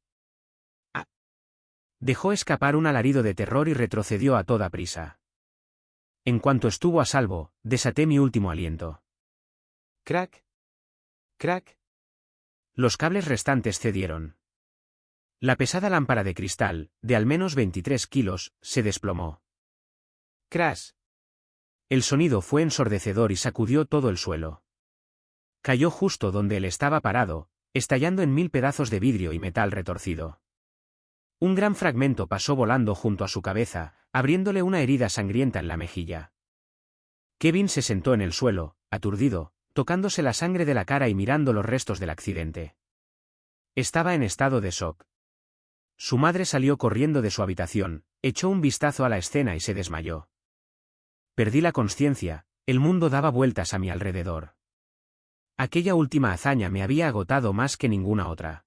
¡Ah! Dejó escapar un alarido de terror y retrocedió a toda prisa. En cuanto estuvo a salvo, desaté mi último aliento. Crack. Crack. Los cables restantes cedieron. La pesada lámpara de cristal, de al menos 23 kilos, se desplomó. Crash. El sonido fue ensordecedor y sacudió todo el suelo. Cayó justo donde él estaba parado, estallando en 1000 pedazos de vidrio y metal retorcido. Un gran fragmento pasó volando junto a su cabeza, abriéndole una herida sangrienta en la mejilla. Kevin se sentó en el suelo, aturdido, tocándose la sangre de la cara y mirando los restos del accidente. Estaba en estado de shock. Su madre salió corriendo de su habitación, echó un vistazo a la escena y se desmayó. Perdí la consciencia, el mundo daba vueltas a mi alrededor. Aquella última hazaña me había agotado más que ninguna otra.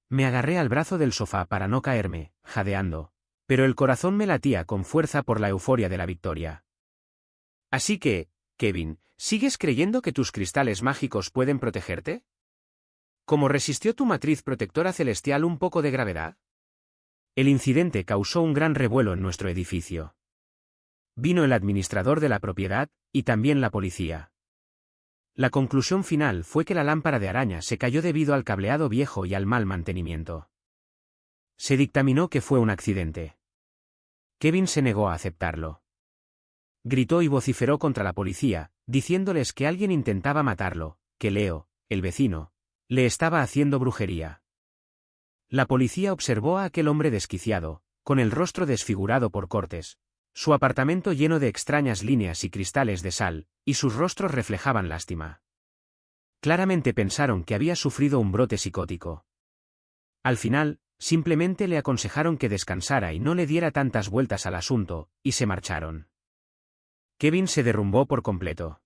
Me agarré al brazo del sofá para no caerme, jadeando, pero el corazón me latía con fuerza por la euforia de la victoria. Así que, Kevin, ¿sigues creyendo que tus cristales mágicos pueden protegerte? ¿Cómo resistió tu matriz protectora celestial un poco de gravedad? El incidente causó un gran revuelo en nuestro edificio. Vino el administrador de la propiedad, y también la policía. La conclusión final fue que la lámpara de araña se cayó debido al cableado viejo y al mal mantenimiento. Se dictaminó que fue un accidente. Kevin se negó a aceptarlo. Gritó y vociferó contra la policía, diciéndoles que alguien intentaba matarlo, que Leo, el vecino, le estaba haciendo brujería. La policía observó a aquel hombre desquiciado, con el rostro desfigurado por cortes, su apartamento lleno de extrañas líneas y cristales de sal, y sus rostros reflejaban lástima. Claramente pensaron que había sufrido un brote psicótico. Al final, simplemente le aconsejaron que descansara y no le diera tantas vueltas al asunto, y se marcharon. Kevin se derrumbó por completo.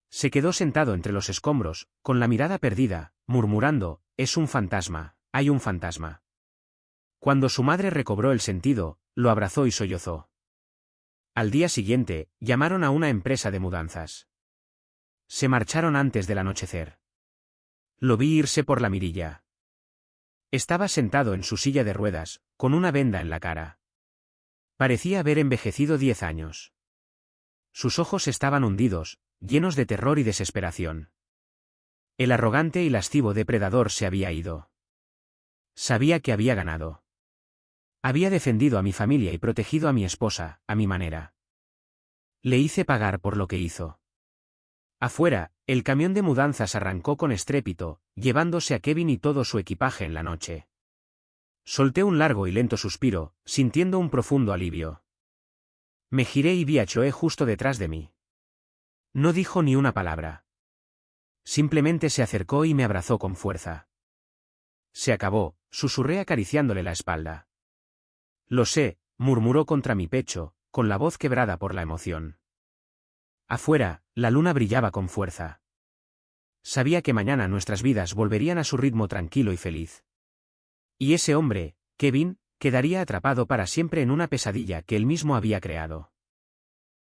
Se quedó sentado entre los escombros, con la mirada perdida, murmurando, «Es un fantasma, hay un fantasma». Cuando su madre recobró el sentido, lo abrazó y sollozó. Al día siguiente, llamaron a una empresa de mudanzas. Se marcharon antes del anochecer. Lo vi irse por la mirilla. Estaba sentado en su silla de ruedas, con una venda en la cara. Parecía haber envejecido 10 años. Sus ojos estaban hundidos, llenos de terror y desesperación. El arrogante y lascivo depredador se había ido. Sabía que había ganado. Había defendido a mi familia y protegido a mi esposa, a mi manera. Le hice pagar por lo que hizo. Afuera, el camión de mudanzas arrancó con estrépito, llevándose a Kevin y todo su equipaje en la noche. Solté un largo y lento suspiro, sintiendo un profundo alivio. Me giré y vi a Choe justo detrás de mí. No dijo ni una palabra. Simplemente se acercó y me abrazó con fuerza. Se acabó, susurré acariciándole la espalda. Lo sé, murmuró contra mi pecho, con la voz quebrada por la emoción. Afuera, la luna brillaba con fuerza. Sabía que mañana nuestras vidas volverían a su ritmo tranquilo y feliz. Y ese hombre, Kevin, quedaría atrapado para siempre en una pesadilla que él mismo había creado.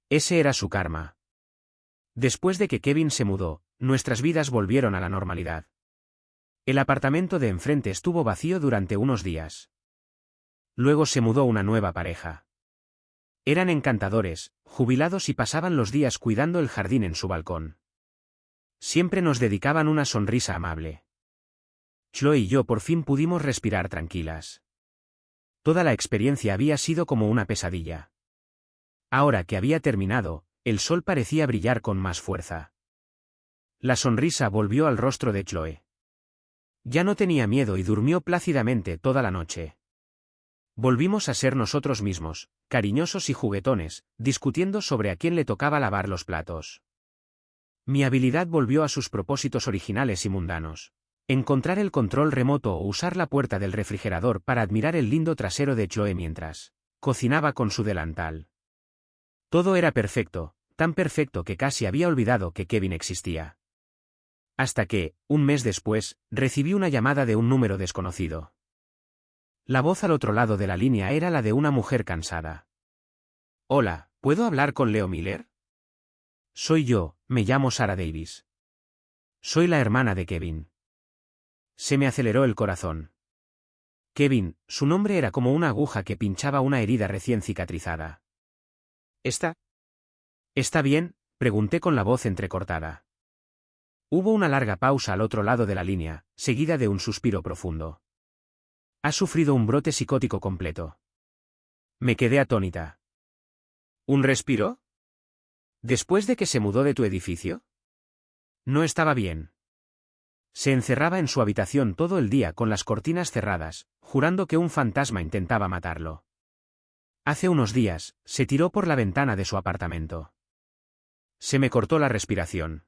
Ese era su karma. Después de que Kevin se mudó, nuestras vidas volvieron a la normalidad. El apartamento de enfrente estuvo vacío durante unos días. Luego se mudó una nueva pareja. Eran encantadores, jubilados y pasaban los días cuidando el jardín en su balcón. Siempre nos dedicaban una sonrisa amable. Chloe y yo por fin pudimos respirar tranquilas. Toda la experiencia había sido como una pesadilla. Ahora que había terminado, el sol parecía brillar con más fuerza. La sonrisa volvió al rostro de Chloe. Ya no tenía miedo y durmió plácidamente toda la noche. Volvimos a ser nosotros mismos, cariñosos y juguetones, discutiendo sobre a quién le tocaba lavar los platos. Mi habilidad volvió a sus propósitos originales y mundanos. Encontrar el control remoto o usar la puerta del refrigerador para admirar el lindo trasero de Chloe mientras cocinaba con su delantal. Todo era perfecto, tan perfecto que casi había olvidado que Kevin existía. Hasta que, un mes después, recibí una llamada de un número desconocido. La voz al otro lado de la línea era la de una mujer cansada. Hola, ¿puedo hablar con Leo Miller? Soy yo, me llamo Sarah Davis. Soy la hermana de Kevin. Se me aceleró el corazón. Kevin, su nombre era como una aguja que pinchaba una herida recién cicatrizada. ¿Está bien? Pregunté con la voz entrecortada. Hubo una larga pausa al otro lado de la línea, seguida de un suspiro profundo. Ha sufrido un brote psicótico completo. Me quedé atónita. ¿Un respiro? ¿Después de que se mudó de tu edificio? No estaba bien. Se encerraba en su habitación todo el día con las cortinas cerradas, jurando que un fantasma intentaba matarlo. Hace unos días, se tiró por la ventana de su apartamento. Se me cortó la respiración.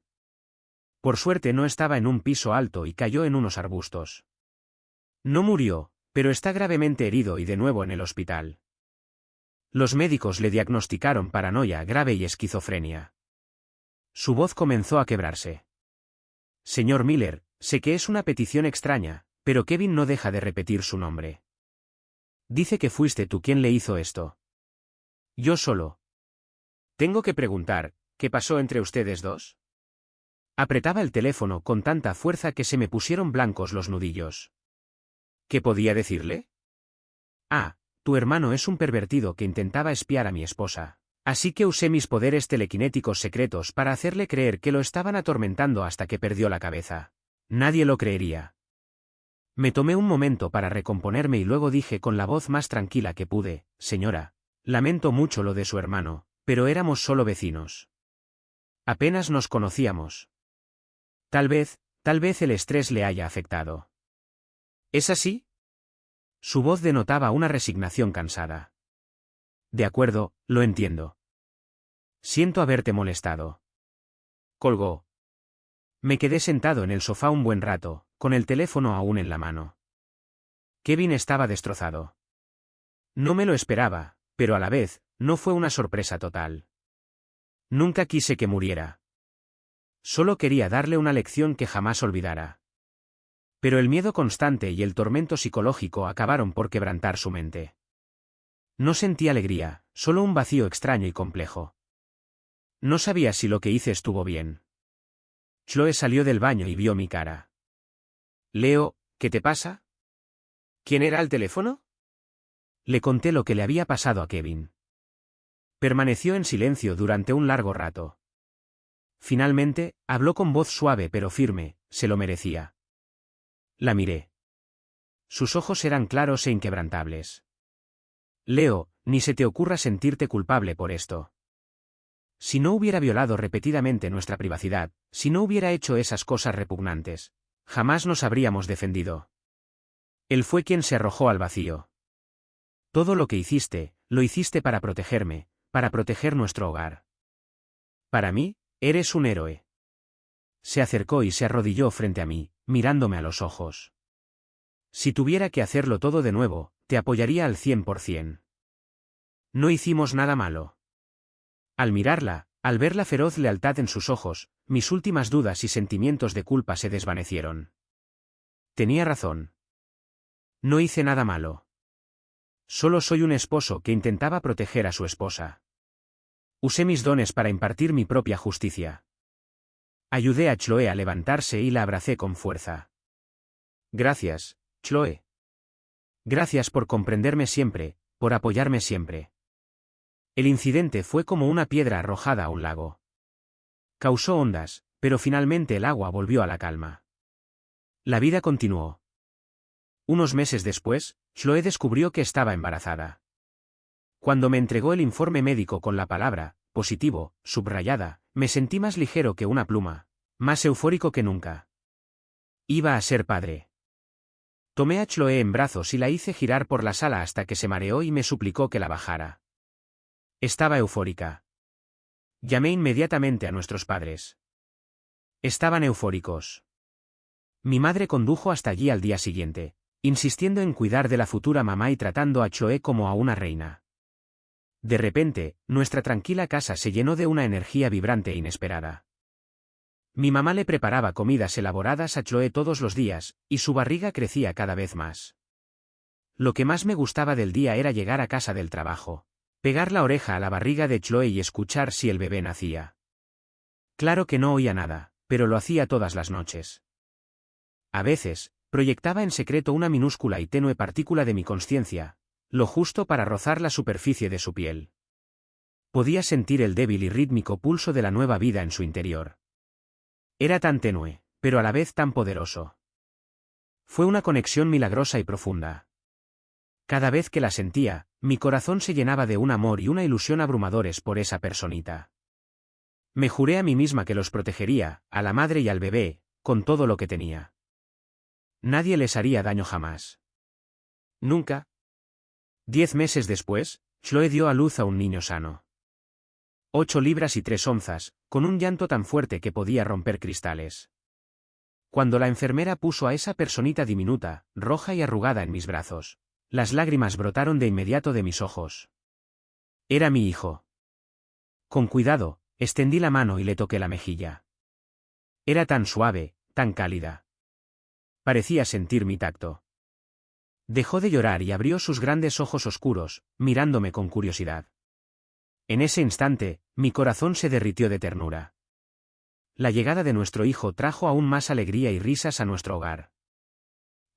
Por suerte no estaba en un piso alto y cayó en unos arbustos. No murió, pero está gravemente herido y de nuevo en el hospital. Los médicos le diagnosticaron paranoia grave y esquizofrenia. Su voz comenzó a quebrarse. Señor Miller, sé que es una petición extraña, pero Kevin no deja de repetir su nombre. Dice que fuiste tú quien le hizo esto. Yo solo. Tengo que preguntar, ¿qué pasó entre ustedes dos? Apretaba el teléfono con tanta fuerza que se me pusieron blancos los nudillos. ¿Qué podía decirle? Ah, tu hermano es un pervertido que intentaba espiar a mi esposa. Así que usé mis poderes telequinéticos secretos para hacerle creer que lo estaban atormentando hasta que perdió la cabeza. Nadie lo creería. Me tomé un momento para recomponerme y luego dije con la voz más tranquila que pude, señora, lamento mucho lo de su hermano, pero éramos solo vecinos. Apenas nos conocíamos. Tal vez el estrés le haya afectado. ¿Es así? Su voz denotaba una resignación cansada. De acuerdo, lo entiendo. Siento haberte molestado. Colgó. Me quedé sentado en el sofá un buen rato, con el teléfono aún en la mano. Kevin estaba destrozado. No me lo esperaba, pero a la vez, no fue una sorpresa total. Nunca quise que muriera. Solo quería darle una lección que jamás olvidara. Pero el miedo constante y el tormento psicológico acabaron por quebrantar su mente. No sentí alegría, solo un vacío extraño y complejo. No sabía si lo que hice estuvo bien. Chloe salió del baño y vio mi cara. Leo, ¿qué te pasa? ¿Quién era al teléfono? Le conté lo que le había pasado a Kevin. Permaneció en silencio durante un largo rato. Finalmente, habló con voz suave pero firme, se lo merecía. La miré. Sus ojos eran claros e inquebrantables. Leo, ni se te ocurra sentirte culpable por esto. Si no hubiera violado repetidamente nuestra privacidad, si no hubiera hecho esas cosas repugnantes, jamás nos habríamos defendido. Él fue quien se arrojó al vacío. Todo lo que hiciste, lo hiciste para protegerme, para proteger nuestro hogar. Para mí, eres un héroe. Se acercó y se arrodilló frente a mí, mirándome a los ojos. Si tuviera que hacerlo todo de nuevo, te apoyaría al 100%. No hicimos nada malo. Al mirarla, al ver la feroz lealtad en sus ojos, mis últimas dudas y sentimientos de culpa se desvanecieron. Tenía razón. No hice nada malo. Solo soy un esposo que intentaba proteger a su esposa. Usé mis dones para impartir mi propia justicia. Ayudé a Chloe a levantarse y la abracé con fuerza. Gracias, Chloe. Gracias por comprenderme siempre, por apoyarme siempre. El incidente fue como una piedra arrojada a un lago. Causó ondas, pero finalmente el agua volvió a la calma. La vida continuó. Unos meses después, Chloe descubrió que estaba embarazada. Cuando me entregó el informe médico con la palabra positivo, subrayada, me sentí más ligero que una pluma, más eufórico que nunca. Iba a ser padre. Tomé a Chloe en brazos y la hice girar por la sala hasta que se mareó y me suplicó que la bajara. Estaba eufórica. Llamé inmediatamente a nuestros padres. Estaban eufóricos. Mi madre condujo hasta allí al día siguiente, insistiendo en cuidar de la futura mamá y tratando a Chloe como a una reina. De repente, nuestra tranquila casa se llenó de una energía vibrante e inesperada. Mi mamá le preparaba comidas elaboradas a Chloe todos los días, y su barriga crecía cada vez más. Lo que más me gustaba del día era llegar a casa del trabajo, pegar la oreja a la barriga de Chloe y escuchar si el bebé nacía. Claro que no oía nada, pero lo hacía todas las noches. A veces, proyectaba en secreto una minúscula y tenue partícula de mi consciencia, lo justo para rozar la superficie de su piel. Podía sentir el débil y rítmico pulso de la nueva vida en su interior. Era tan tenue, pero a la vez tan poderoso. Fue una conexión milagrosa y profunda. Cada vez que la sentía, mi corazón se llenaba de un amor y una ilusión abrumadores por esa personita. Me juré a mí misma que los protegería, a la madre y al bebé, con todo lo que tenía. Nadie les haría daño jamás. Nunca. 10 meses después, Chloe dio a luz a un niño sano. 8 libras y 3 onzas, con un llanto tan fuerte que podía romper cristales. Cuando la enfermera puso a esa personita diminuta, roja y arrugada en mis brazos, las lágrimas brotaron de inmediato de mis ojos. Era mi hijo. Con cuidado, extendí la mano y le toqué la mejilla. Era tan suave, tan cálida. Parecía sentir mi tacto. Dejó de llorar y abrió sus grandes ojos oscuros, mirándome con curiosidad. En ese instante, mi corazón se derritió de ternura. La llegada de nuestro hijo trajo aún más alegría y risas a nuestro hogar.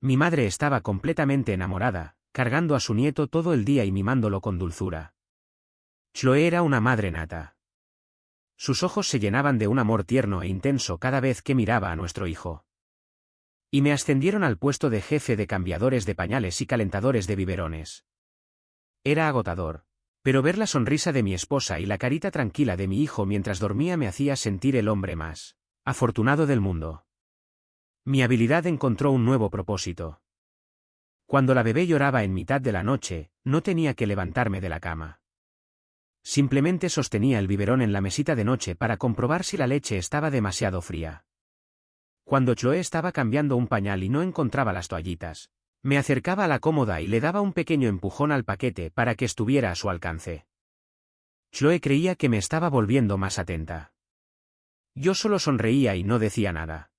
Mi madre estaba completamente enamorada, cargando a su nieto todo el día y mimándolo con dulzura. Chloe era una madre nata. Sus ojos se llenaban de un amor tierno e intenso cada vez que miraba a nuestro hijo. Y me ascendieron al puesto de jefe de cambiadores de pañales y calentadores de biberones. Era agotador, pero ver la sonrisa de mi esposa y la carita tranquila de mi hijo mientras dormía me hacía sentir el hombre más afortunado del mundo. Mi habilidad encontró un nuevo propósito. Cuando la bebé lloraba en mitad de la noche, no tenía que levantarme de la cama. Simplemente sostenía el biberón en la mesita de noche para comprobar si la leche estaba demasiado fría. Cuando Chloe estaba cambiando un pañal y no encontraba las toallitas, me acercaba a la cómoda y le daba un pequeño empujón al paquete para que estuviera a su alcance. Chloe creía que me estaba volviendo más atenta. Yo solo sonreía y no decía nada.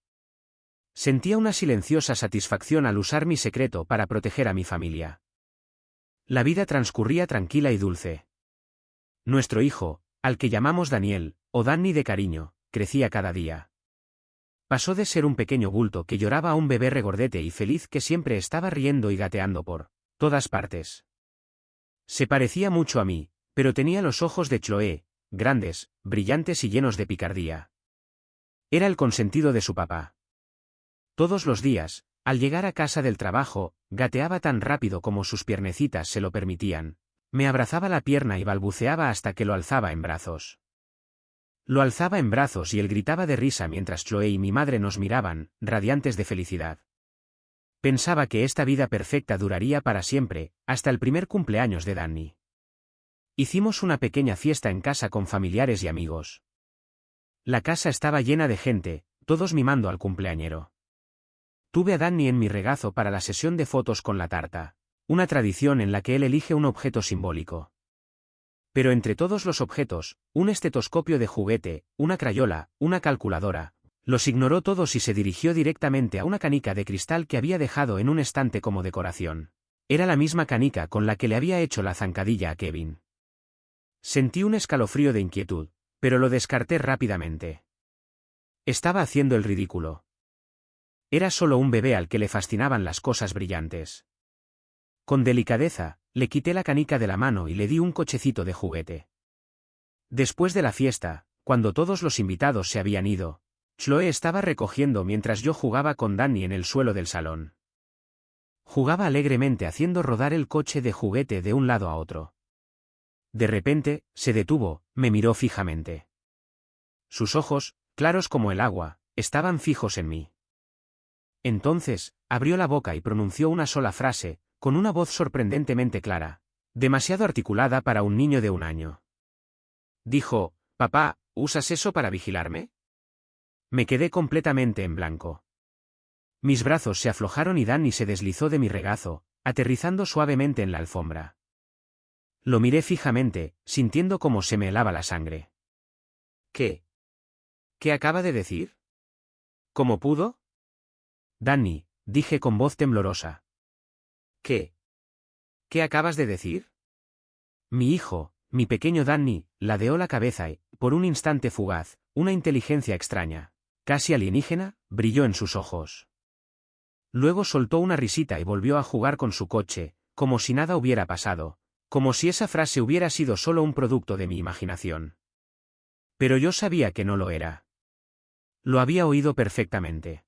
Sentía una silenciosa satisfacción al usar mi secreto para proteger a mi familia. La vida transcurría tranquila y dulce. Nuestro hijo, al que llamamos Daniel, o Danny de cariño, crecía cada día. Pasó de ser un pequeño bulto que lloraba a un bebé regordete y feliz que siempre estaba riendo y gateando por todas partes. Se parecía mucho a mí, pero tenía los ojos de Chloe, grandes, brillantes y llenos de picardía. Era el consentido de su papá. Todos los días, al llegar a casa del trabajo, gateaba tan rápido como sus piernecitas se lo permitían. Me abrazaba la pierna y balbuceaba hasta que lo alzaba en brazos. Lo alzaba en brazos y él gritaba de risa mientras Chloe y mi madre nos miraban, radiantes de felicidad. Pensaba que esta vida perfecta duraría para siempre, hasta el primer cumpleaños de Danny. Hicimos una pequeña fiesta en casa con familiares y amigos. La casa estaba llena de gente, todos mimando al cumpleañero. Tuve a Danny en mi regazo para la sesión de fotos con la tarta, una tradición en la que él elige un objeto simbólico. Pero entre todos los objetos, un estetoscopio de juguete, una crayola, una calculadora, los ignoró todos y se dirigió directamente a una canica de cristal que había dejado en un estante como decoración. Era la misma canica con la que le había hecho la zancadilla a Kevin. Sentí un escalofrío de inquietud, pero lo descarté rápidamente. Estaba haciendo el ridículo. Era solo un bebé al que le fascinaban las cosas brillantes. Con delicadeza, le quité la canica de la mano y le di un cochecito de juguete. Después de la fiesta, cuando todos los invitados se habían ido, Chloe estaba recogiendo mientras yo jugaba con Danny en el suelo del salón. Jugaba alegremente haciendo rodar el coche de juguete de un lado a otro. De repente, se detuvo, me miró fijamente. Sus ojos, claros como el agua, estaban fijos en mí. Entonces, abrió la boca y pronunció una sola frase, con una voz sorprendentemente clara, demasiado articulada para un niño de 1 año. Dijo, «Papá, ¿usas eso para vigilarme?» Me quedé completamente en blanco. Mis brazos se aflojaron y Danny se deslizó de mi regazo, aterrizando suavemente en la alfombra. Lo miré fijamente, sintiendo cómo se me helaba la sangre. «¿Qué? ¿Qué acaba de decir? ¿Cómo pudo?» «Danny», dije con voz temblorosa. «¿Qué? ¿Qué acabas de decir?» Mi hijo, mi pequeño Danny, ladeó la cabeza y, por un instante fugaz, una inteligencia extraña, casi alienígena, brilló en sus ojos. Luego soltó una risita y volvió a jugar con su coche, como si nada hubiera pasado, como si esa frase hubiera sido solo un producto de mi imaginación. Pero yo sabía que no lo era. Lo había oído perfectamente.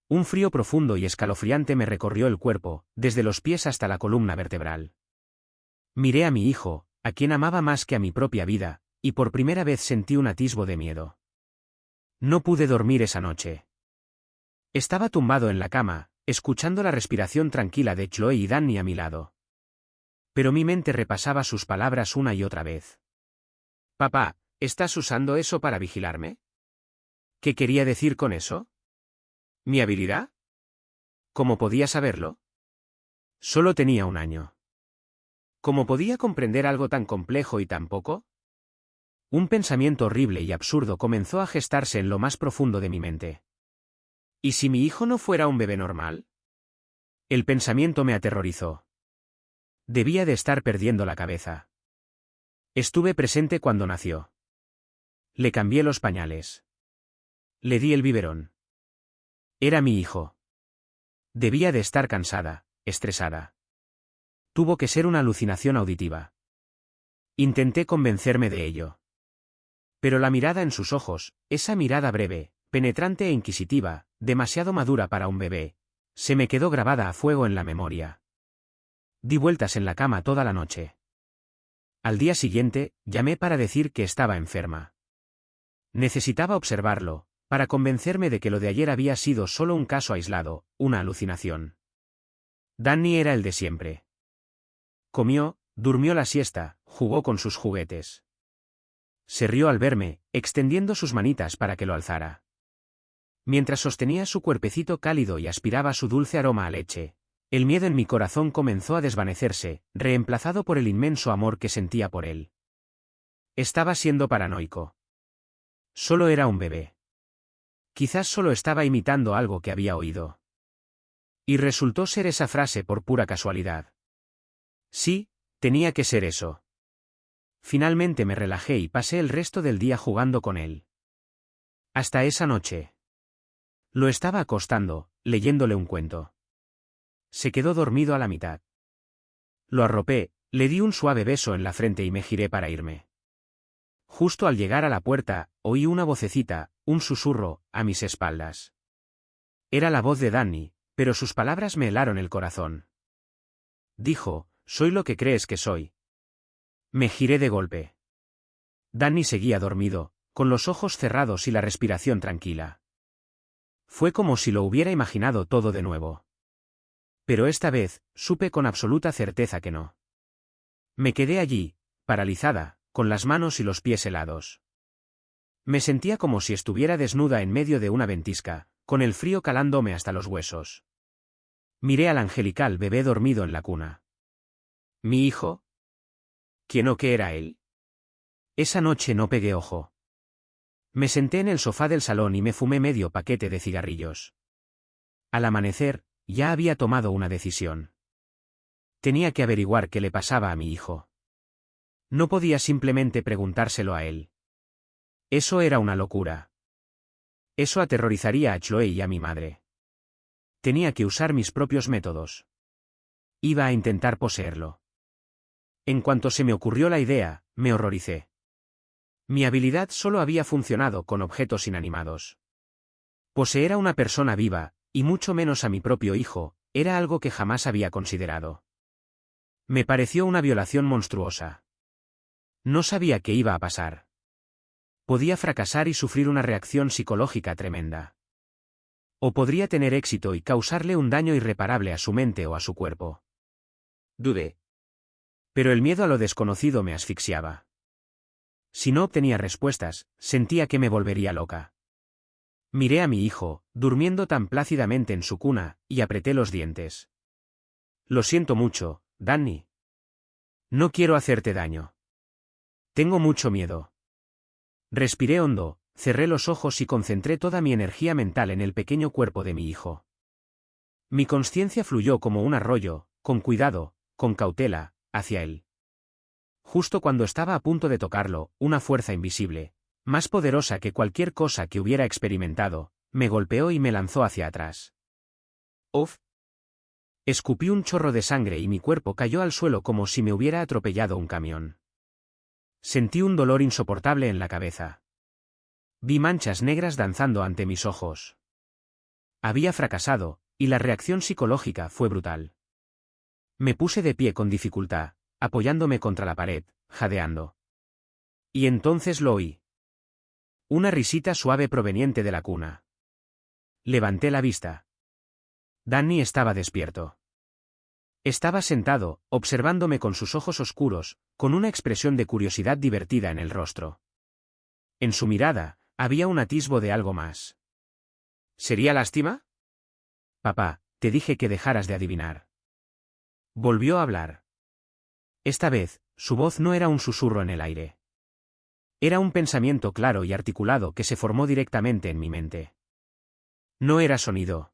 Un frío profundo y escalofriante me recorrió el cuerpo, desde los pies hasta la columna vertebral. Miré a mi hijo, a quien amaba más que a mi propia vida, y por primera vez sentí un atisbo de miedo. No pude dormir esa noche. Estaba tumbado en la cama, escuchando la respiración tranquila de Chloe y Danny a mi lado. Pero mi mente repasaba sus palabras una y otra vez. Papá, ¿estás usando eso para vigilarme? ¿Qué quería decir con eso? ¿Mi habilidad? ¿Cómo podía saberlo? Solo tenía 1 año. ¿Cómo podía comprender algo tan complejo y tan poco? Un pensamiento horrible y absurdo comenzó a gestarse en lo más profundo de mi mente. ¿Y si mi hijo no fuera un bebé normal? El pensamiento me aterrorizó. Debía de estar perdiendo la cabeza. Estuve presente cuando nació. Le cambié los pañales. Le di el biberón. Era mi hijo. Debía de estar cansada, estresada. Tuvo que ser una alucinación auditiva. Intenté convencerme de ello. Pero la mirada en sus ojos, esa mirada breve, penetrante e inquisitiva, demasiado madura para un bebé, se me quedó grabada a fuego en la memoria. Di vueltas en la cama toda la noche. Al día siguiente, llamé para decir que estaba enferma. Necesitaba observarlo, para convencerme de que lo de ayer había sido solo un caso aislado, una alucinación. Danny era el de siempre. Comió, durmió la siesta, jugó con sus juguetes. Se rió al verme, extendiendo sus manitas para que lo alzara. Mientras sostenía su cuerpecito cálido y aspiraba su dulce aroma a leche, el miedo en mi corazón comenzó a desvanecerse, reemplazado por el inmenso amor que sentía por él. Estaba siendo paranoico. Solo era un bebé. Quizás solo estaba imitando algo que había oído. Y resultó ser esa frase por pura casualidad. Sí, tenía que ser eso. Finalmente me relajé y pasé el resto del día jugando con él. Hasta esa noche. Lo estaba acostando, leyéndole un cuento. Se quedó dormido a la mitad. Lo arropé, le di un suave beso en la frente y me giré para irme. Justo al llegar a la puerta, oí una vocecita, un susurro, a mis espaldas. Era la voz de Danny, pero sus palabras me helaron el corazón. Dijo, «Soy lo que crees que soy». Me giré de golpe. Danny seguía dormido, con los ojos cerrados y la respiración tranquila. Fue como si lo hubiera imaginado todo de nuevo. Pero esta vez, supe con absoluta certeza que no. Me quedé allí, paralizada, con las manos y los pies helados. Me sentía como si estuviera desnuda en medio de una ventisca, con el frío calándome hasta los huesos. Miré al angelical bebé dormido en la cuna. ¿Mi hijo? ¿Quién o qué era él? Esa noche no pegué ojo. Me senté en el sofá del salón y me fumé medio paquete de cigarrillos. Al amanecer, ya había tomado una decisión. Tenía que averiguar qué le pasaba a mi hijo. No podía simplemente preguntárselo a él. Eso era una locura. Eso aterrorizaría a Chloe y a mi madre. Tenía que usar mis propios métodos. Iba a intentar poseerlo. En cuanto se me ocurrió la idea, me horroricé. Mi habilidad solo había funcionado con objetos inanimados. Poseer a una persona viva, y mucho menos a mi propio hijo, era algo que jamás había considerado. Me pareció una violación monstruosa. No sabía qué iba a pasar. Podía fracasar y sufrir una reacción psicológica tremenda. O podría tener éxito y causarle un daño irreparable a su mente o a su cuerpo. Dudé. Pero el miedo a lo desconocido me asfixiaba. Si no obtenía respuestas, sentía que me volvería loca. Miré a mi hijo, durmiendo tan plácidamente en su cuna, y apreté los dientes. Lo siento mucho, Danny. No quiero hacerte daño. Tengo mucho miedo. Respiré hondo, cerré los ojos y concentré toda mi energía mental en el pequeño cuerpo de mi hijo. Mi conciencia fluyó como un arroyo, con cuidado, con cautela, hacia él. Justo cuando estaba a punto de tocarlo, una fuerza invisible, más poderosa que cualquier cosa que hubiera experimentado, me golpeó y me lanzó hacia atrás. ¡Uf! Escupí un chorro de sangre y mi cuerpo cayó al suelo como si me hubiera atropellado un camión. Sentí un dolor insoportable en la cabeza. Vi manchas negras danzando ante mis ojos. Había fracasado, y la reacción psicológica fue brutal. Me puse de pie con dificultad, apoyándome contra la pared, jadeando. Y entonces lo oí. Una risita suave proveniente de la cuna. Levanté la vista. Danny estaba despierto. Estaba sentado, observándome con sus ojos oscuros, con una expresión de curiosidad divertida en el rostro. En su mirada, había un atisbo de algo más. ¿Sería lástima? Papá, te dije que dejaras de adivinar. Volvió a hablar. Esta vez, su voz no era un susurro en el aire. Era un pensamiento claro y articulado que se formó directamente en mi mente. No era sonido.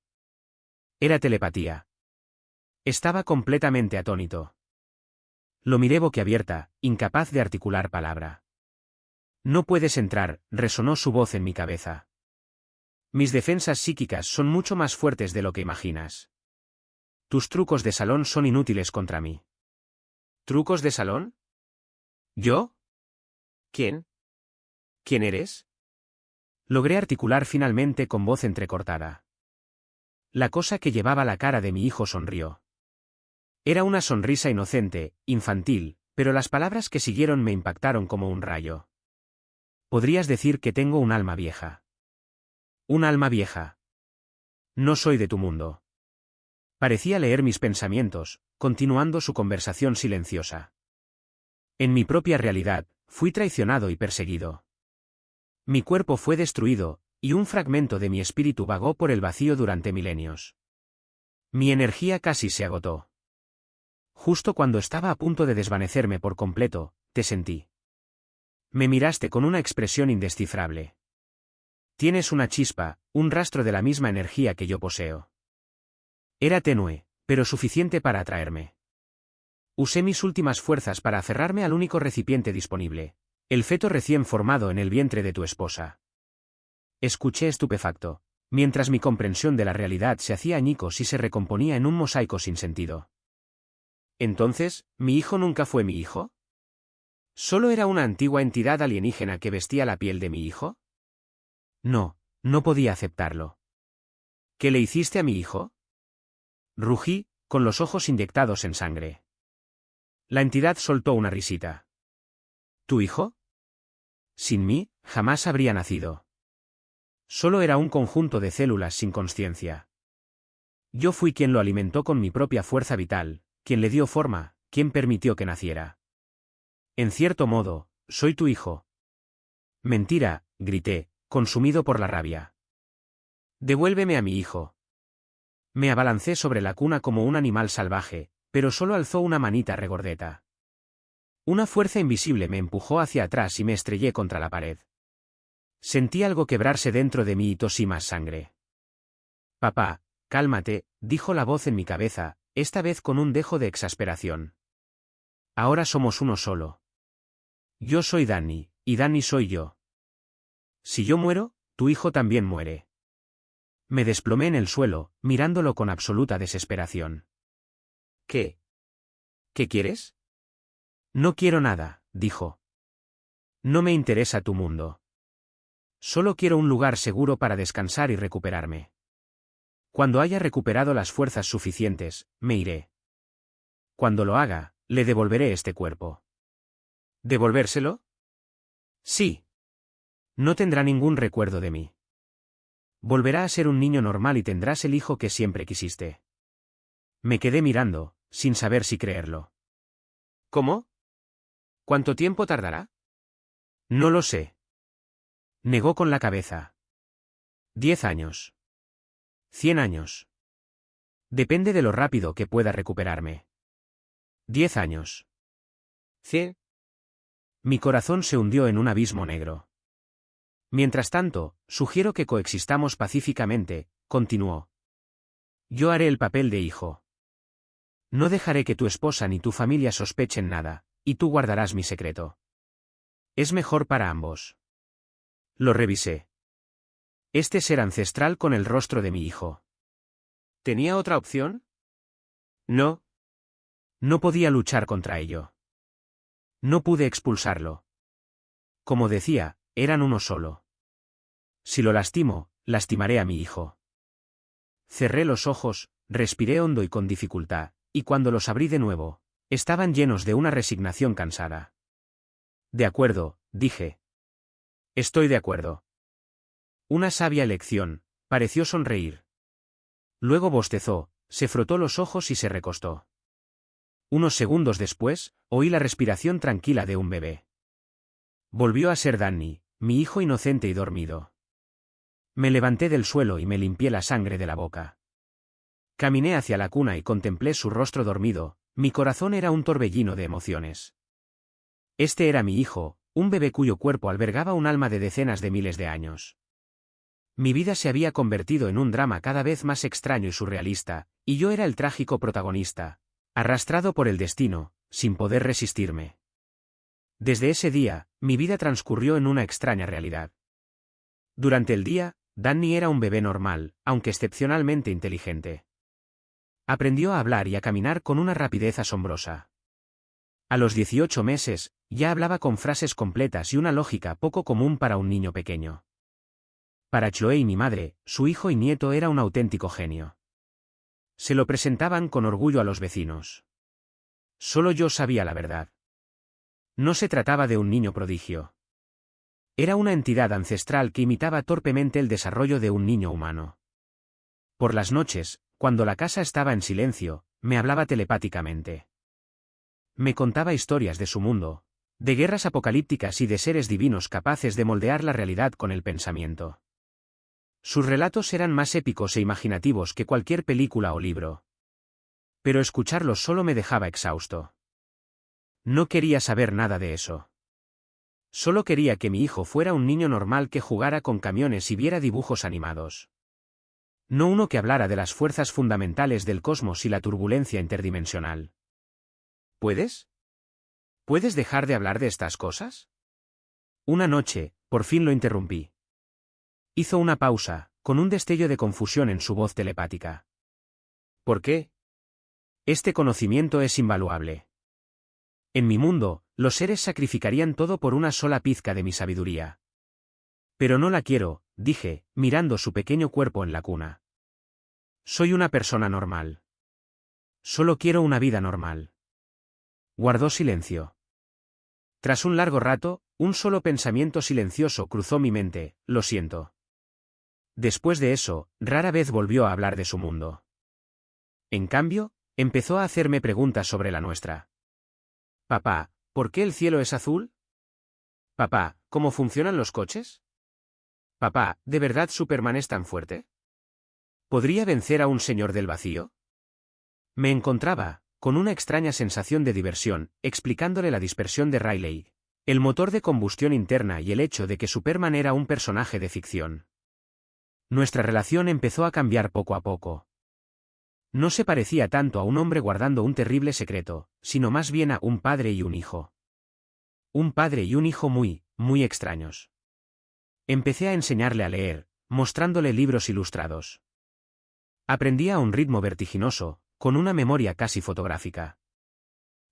Era telepatía. Estaba completamente atónito. Lo miré boquiabierta, incapaz de articular palabra. No puedes entrar, resonó su voz en mi cabeza. Mis defensas psíquicas son mucho más fuertes de lo que imaginas. Tus trucos de salón son inútiles contra mí. ¿Trucos de salón? ¿Yo? ¿Quién? ¿Quién eres? Logré articular finalmente con voz entrecortada. La cosa que llevaba la cara de mi hijo sonrió. Era una sonrisa inocente, infantil, pero las palabras que siguieron me impactaron como un rayo. Podrías decir que tengo un alma vieja. Un alma vieja. No soy de tu mundo. Parecía leer mis pensamientos, continuando su conversación silenciosa. En mi propia realidad, fui traicionado y perseguido. Mi cuerpo fue destruido, y un fragmento de mi espíritu vagó por el vacío durante milenios. Mi energía casi se agotó. Justo cuando estaba a punto de desvanecerme por completo, te sentí. Me miraste con una expresión indescifrable. Tienes una chispa, un rastro de la misma energía que yo poseo. Era tenue, pero suficiente para atraerme. Usé mis últimas fuerzas para aferrarme al único recipiente disponible, el feto recién formado en el vientre de tu esposa. Escuché estupefacto, mientras mi comprensión de la realidad se hacía añicos y se recomponía en un mosaico sin sentido. Entonces, ¿mi hijo nunca fue mi hijo? ¿Solo era una antigua entidad alienígena que vestía la piel de mi hijo? No, no podía aceptarlo. ¿Qué le hiciste a mi hijo? Rugí, con los ojos inyectados en sangre. La entidad soltó una risita. ¿Tu hijo? Sin mí, jamás habría nacido. Solo era un conjunto de células sin conciencia. Yo fui quien lo alimentó con mi propia fuerza vital, quien le dio forma, quien permitió que naciera. En cierto modo, soy tu hijo. Mentira, grité, consumido por la rabia. Devuélveme a mi hijo. Me abalancé sobre la cuna como un animal salvaje, pero solo alzó una manita regordeta. Una fuerza invisible me empujó hacia atrás y me estrellé contra la pared. Sentí algo quebrarse dentro de mí y tosí más sangre. Papá, cálmate, dijo la voz en mi cabeza, esta vez con un dejo de exasperación. Ahora somos uno solo. Yo soy Danny, y Danny soy yo. Si yo muero, tu hijo también muere. Me desplomé en el suelo, mirándolo con absoluta desesperación. ¿Qué? ¿Qué quieres? No quiero nada, dijo. No me interesa tu mundo. Solo quiero un lugar seguro para descansar y recuperarme. Cuando haya recuperado las fuerzas suficientes, me iré. Cuando lo haga, le devolveré este cuerpo. ¿Devolvérselo? Sí. No tendrá ningún recuerdo de mí. Volverá a ser un niño normal y tendrás el hijo que siempre quisiste. Me quedé mirando, sin saber si creerlo. ¿Cómo? ¿Cuánto tiempo tardará? No lo sé. Negó con la cabeza. 10 años. 100 años. Depende de lo rápido que pueda recuperarme. 10 años. 100. Mi corazón se hundió en un abismo negro. Mientras tanto, sugiero que coexistamos pacíficamente, continuó. Yo haré el papel de hijo. No dejaré que tu esposa ni tu familia sospechen nada, y tú guardarás mi secreto. Es mejor para ambos. Lo revisé. Este ser ancestral con el rostro de mi hijo. ¿Tenía otra opción? No. No podía luchar contra ello. No pude expulsarlo. Como decía, eran uno solo. Si lo lastimo, lastimaré a mi hijo. Cerré los ojos, respiré hondo y con dificultad, y cuando los abrí de nuevo, estaban llenos de una resignación cansada. De acuerdo, dije. Estoy de acuerdo. Una sabia elección, pareció sonreír. Luego bostezó, se frotó los ojos y se recostó. Unos segundos después, oí la respiración tranquila de un bebé. Volvió a ser Danny, mi hijo inocente y dormido. Me levanté del suelo y me limpié la sangre de la boca. Caminé hacia la cuna y contemplé su rostro dormido, mi corazón era un torbellino de emociones. Este era mi hijo, un bebé cuyo cuerpo albergaba un alma de decenas de miles de años. Mi vida se había convertido en un drama cada vez más extraño y surrealista, y yo era el trágico protagonista, arrastrado por el destino, sin poder resistirme. Desde ese día, mi vida transcurrió en una extraña realidad. Durante el día, Danny era un bebé normal, aunque excepcionalmente inteligente. Aprendió a hablar y a caminar con una rapidez asombrosa. A los 18 meses, ya hablaba con frases completas y una lógica poco común para un niño pequeño. Para Chloe y mi madre, su hijo y nieto era un auténtico genio. Se lo presentaban con orgullo a los vecinos. Solo yo sabía la verdad. No se trataba de un niño prodigio. Era una entidad ancestral que imitaba torpemente el desarrollo de un niño humano. Por las noches, cuando la casa estaba en silencio, me hablaba telepáticamente. Me contaba historias de su mundo, de guerras apocalípticas y de seres divinos capaces de moldear la realidad con el pensamiento. Sus relatos eran más épicos e imaginativos que cualquier película o libro. Pero escucharlos solo me dejaba exhausto. No quería saber nada de eso. Solo quería que mi hijo fuera un niño normal que jugara con camiones y viera dibujos animados. No uno que hablara de las fuerzas fundamentales del cosmos y la turbulencia interdimensional. ¿Puedes? ¿Puedes dejar de hablar de estas cosas? Una noche, por fin lo interrumpí. Hizo una pausa, con un destello de confusión en su voz telepática. ¿Por qué? Este conocimiento es invaluable. En mi mundo, los seres sacrificarían todo por una sola pizca de mi sabiduría. Pero no la quiero, dije, mirando su pequeño cuerpo en la cuna. Soy una persona normal. Solo quiero una vida normal. Guardó silencio. Tras un largo rato, un solo pensamiento silencioso cruzó mi mente: lo siento. Después de eso, rara vez volvió a hablar de su mundo. En cambio, empezó a hacerme preguntas sobre la nuestra. Papá, ¿por qué el cielo es azul? Papá, ¿cómo funcionan los coches? Papá, ¿de verdad Superman es tan fuerte? ¿Podría vencer a un señor del vacío? Me encontraba, con una extraña sensación de diversión, explicándole la dispersión de Rayleigh, el motor de combustión interna y el hecho de que Superman era un personaje de ficción. Nuestra relación empezó a cambiar poco a poco. No se parecía tanto a un hombre guardando un terrible secreto, sino más bien a un padre y un hijo. Un padre y un hijo muy, muy extraños. Empecé a enseñarle a leer, mostrándole libros ilustrados. Aprendía a un ritmo vertiginoso, con una memoria casi fotográfica.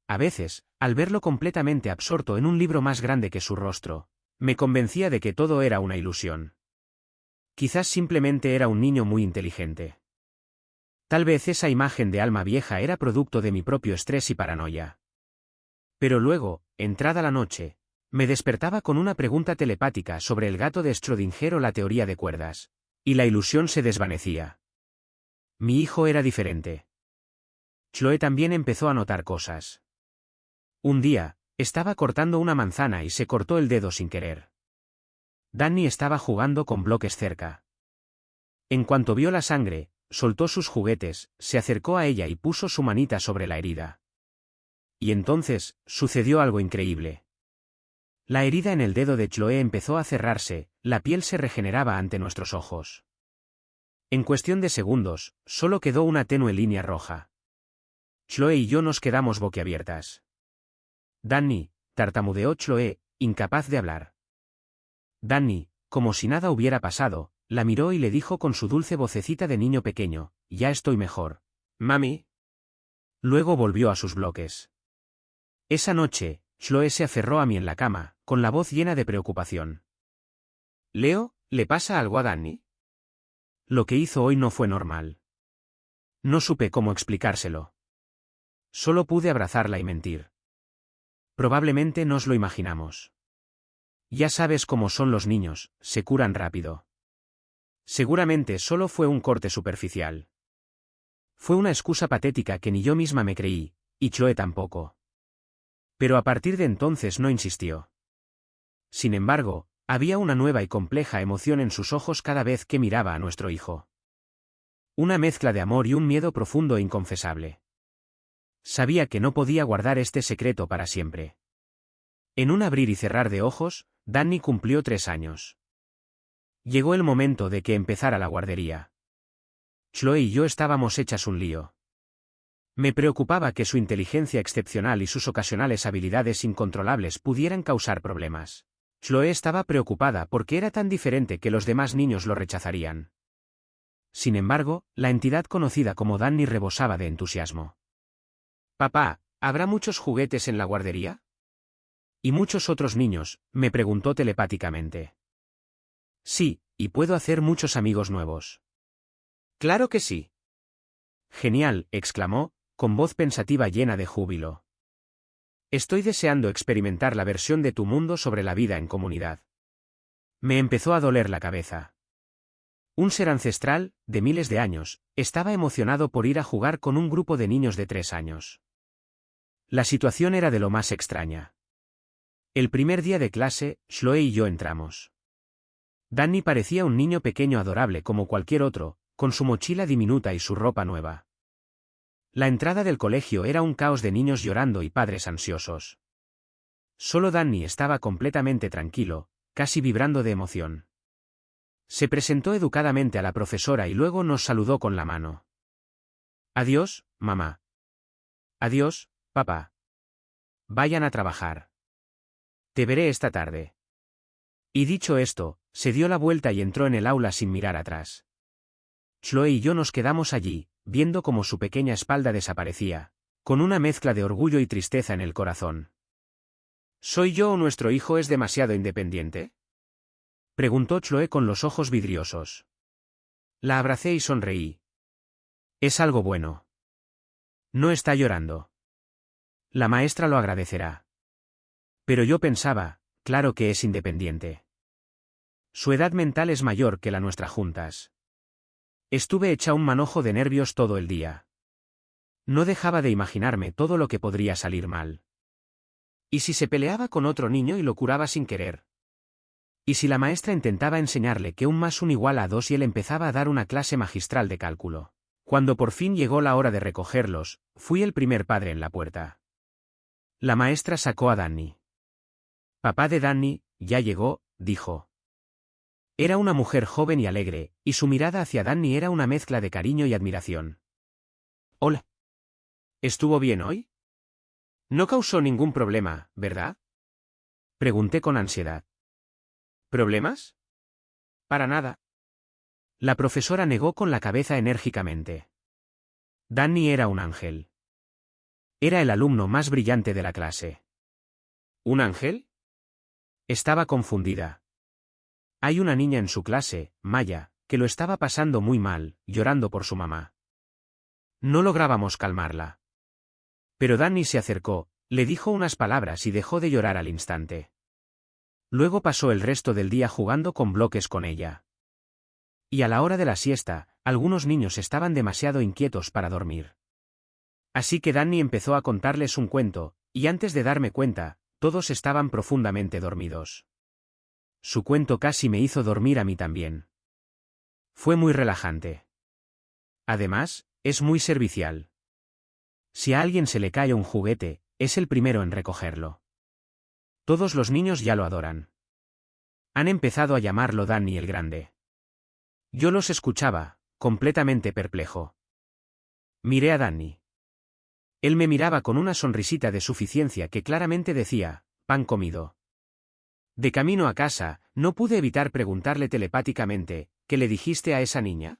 A veces, al verlo completamente absorto en un libro más grande que su rostro, me convencía de que todo era una ilusión. Quizás simplemente era un niño muy inteligente. Tal vez esa imagen de alma vieja era producto de mi propio estrés y paranoia. Pero luego, entrada la noche, me despertaba con una pregunta telepática sobre el gato de Schrödinger o la teoría de cuerdas, y la ilusión se desvanecía. Mi hijo era diferente. Chloe también empezó a notar cosas. Un día, estaba cortando una manzana y se cortó el dedo sin querer. Danny estaba jugando con bloques cerca. En cuanto vio la sangre, soltó sus juguetes, se acercó a ella y puso su manita sobre la herida. Y entonces, sucedió algo increíble. La herida en el dedo de Chloe empezó a cerrarse, la piel se regeneraba ante nuestros ojos. En cuestión de segundos, solo quedó una tenue línea roja. Chloe y yo nos quedamos boquiabiertas. Danny, tartamudeó Chloe, incapaz de hablar. Danny, como si nada hubiera pasado, la miró y le dijo con su dulce vocecita de niño pequeño: ya estoy mejor. Mami. Luego volvió a sus bloques. Esa noche, Chloe se aferró a mí en la cama, con la voz llena de preocupación. Leo, ¿Le pasa algo a Danny? Lo que hizo hoy no fue normal. No supe cómo explicárselo. Solo pude abrazarla y mentir. Probablemente nos lo imaginamos. Ya sabes cómo son los niños, se curan rápido. Seguramente solo fue un corte superficial. Fue una excusa patética que ni yo misma me creí, y Chloe tampoco. Pero a partir de entonces no insistió. Sin embargo, había una nueva y compleja emoción en sus ojos cada vez que miraba a nuestro hijo. Una mezcla de amor y un miedo profundo e inconfesable. Sabía que no podía guardar este secreto para siempre. En un abrir y cerrar de ojos, Danny cumplió 3 años. Llegó el momento de que empezara la guardería. Chloe y yo estábamos hechas un lío. Me preocupaba que su inteligencia excepcional y sus ocasionales habilidades incontrolables pudieran causar problemas. Chloe estaba preocupada porque era tan diferente que los demás niños lo rechazarían. Sin embargo, la entidad conocida como Danny rebosaba de entusiasmo. Papá, ¿habrá muchos juguetes en la guardería? ¿Y muchos otros niños?, me preguntó telepáticamente. Sí, y puedo hacer muchos amigos nuevos. Claro que sí. Genial, exclamó, con voz pensativa llena de júbilo. Estoy deseando experimentar la versión de tu mundo sobre la vida en comunidad. Me empezó a doler la cabeza. Un ser ancestral, de miles de años, estaba emocionado por ir a jugar con un grupo de niños de 3 años. La situación era de lo más extraña. El primer día de clase, Chloe y yo entramos. Danny parecía un niño pequeño adorable como cualquier otro, con su mochila diminuta y su ropa nueva. La entrada del colegio era un caos de niños llorando y padres ansiosos. Solo Danny estaba completamente tranquilo, casi vibrando de emoción. Se presentó educadamente a la profesora y luego nos saludó con la mano. Adiós, mamá. Adiós, papá. Vayan a trabajar. Te veré esta tarde. Y dicho esto, se dio la vuelta y entró en el aula sin mirar atrás. Chloe y yo nos quedamos allí, viendo cómo su pequeña espalda desaparecía, con una mezcla de orgullo y tristeza en el corazón. ¿Soy yo o nuestro hijo es demasiado independiente?, preguntó Chloe con los ojos vidriosos. La abracé y sonreí. Es algo bueno. No está llorando. La maestra lo agradecerá. Pero yo pensaba, claro que es independiente. Su edad mental es mayor que la nuestra juntas. Estuve hecha un manojo de nervios todo el día. No dejaba de imaginarme todo lo que podría salir mal. ¿Y si se peleaba con otro niño y lo curaba sin querer? ¿Y si la maestra intentaba enseñarle que 1 más 1 igual a 2 y él empezaba a dar una clase magistral de cálculo? Cuando por fin llegó la hora de recogerlos, fui el primer padre en la puerta. La maestra sacó a Danny. Papá de Danny, ya llegó, dijo. Era una mujer joven y alegre, y su mirada hacia Danny era una mezcla de cariño y admiración. Hola. ¿Estuvo bien hoy? No causó ningún problema, ¿verdad? Pregunté con ansiedad. ¿Problemas? Para nada. La profesora negó con la cabeza enérgicamente. Danny era un ángel. Era el alumno más brillante de la clase. ¿Un ángel? Estaba confundida. Hay una niña en su clase, Maya, que lo estaba pasando muy mal, llorando por su mamá. No lográbamos calmarla. Pero Danny se acercó, le dijo unas palabras y dejó de llorar al instante. Luego pasó el resto del día jugando con bloques con ella. Y a la hora de la siesta, algunos niños estaban demasiado inquietos para dormir. Así que Danny empezó a contarles un cuento, y antes de darme cuenta, todos estaban profundamente dormidos. Su cuento casi me hizo dormir a mí también. Fue muy relajante. Además, es muy servicial. Si a alguien se le cae un juguete, es el primero en recogerlo. Todos los niños ya lo adoran. Han empezado a llamarlo Danny el Grande. Yo los escuchaba, completamente perplejo. Miré a Danny. Él me miraba con una sonrisita de suficiencia que claramente decía, pan comido. De camino a casa, no pude evitar preguntarle telepáticamente, ¿qué le dijiste a esa niña?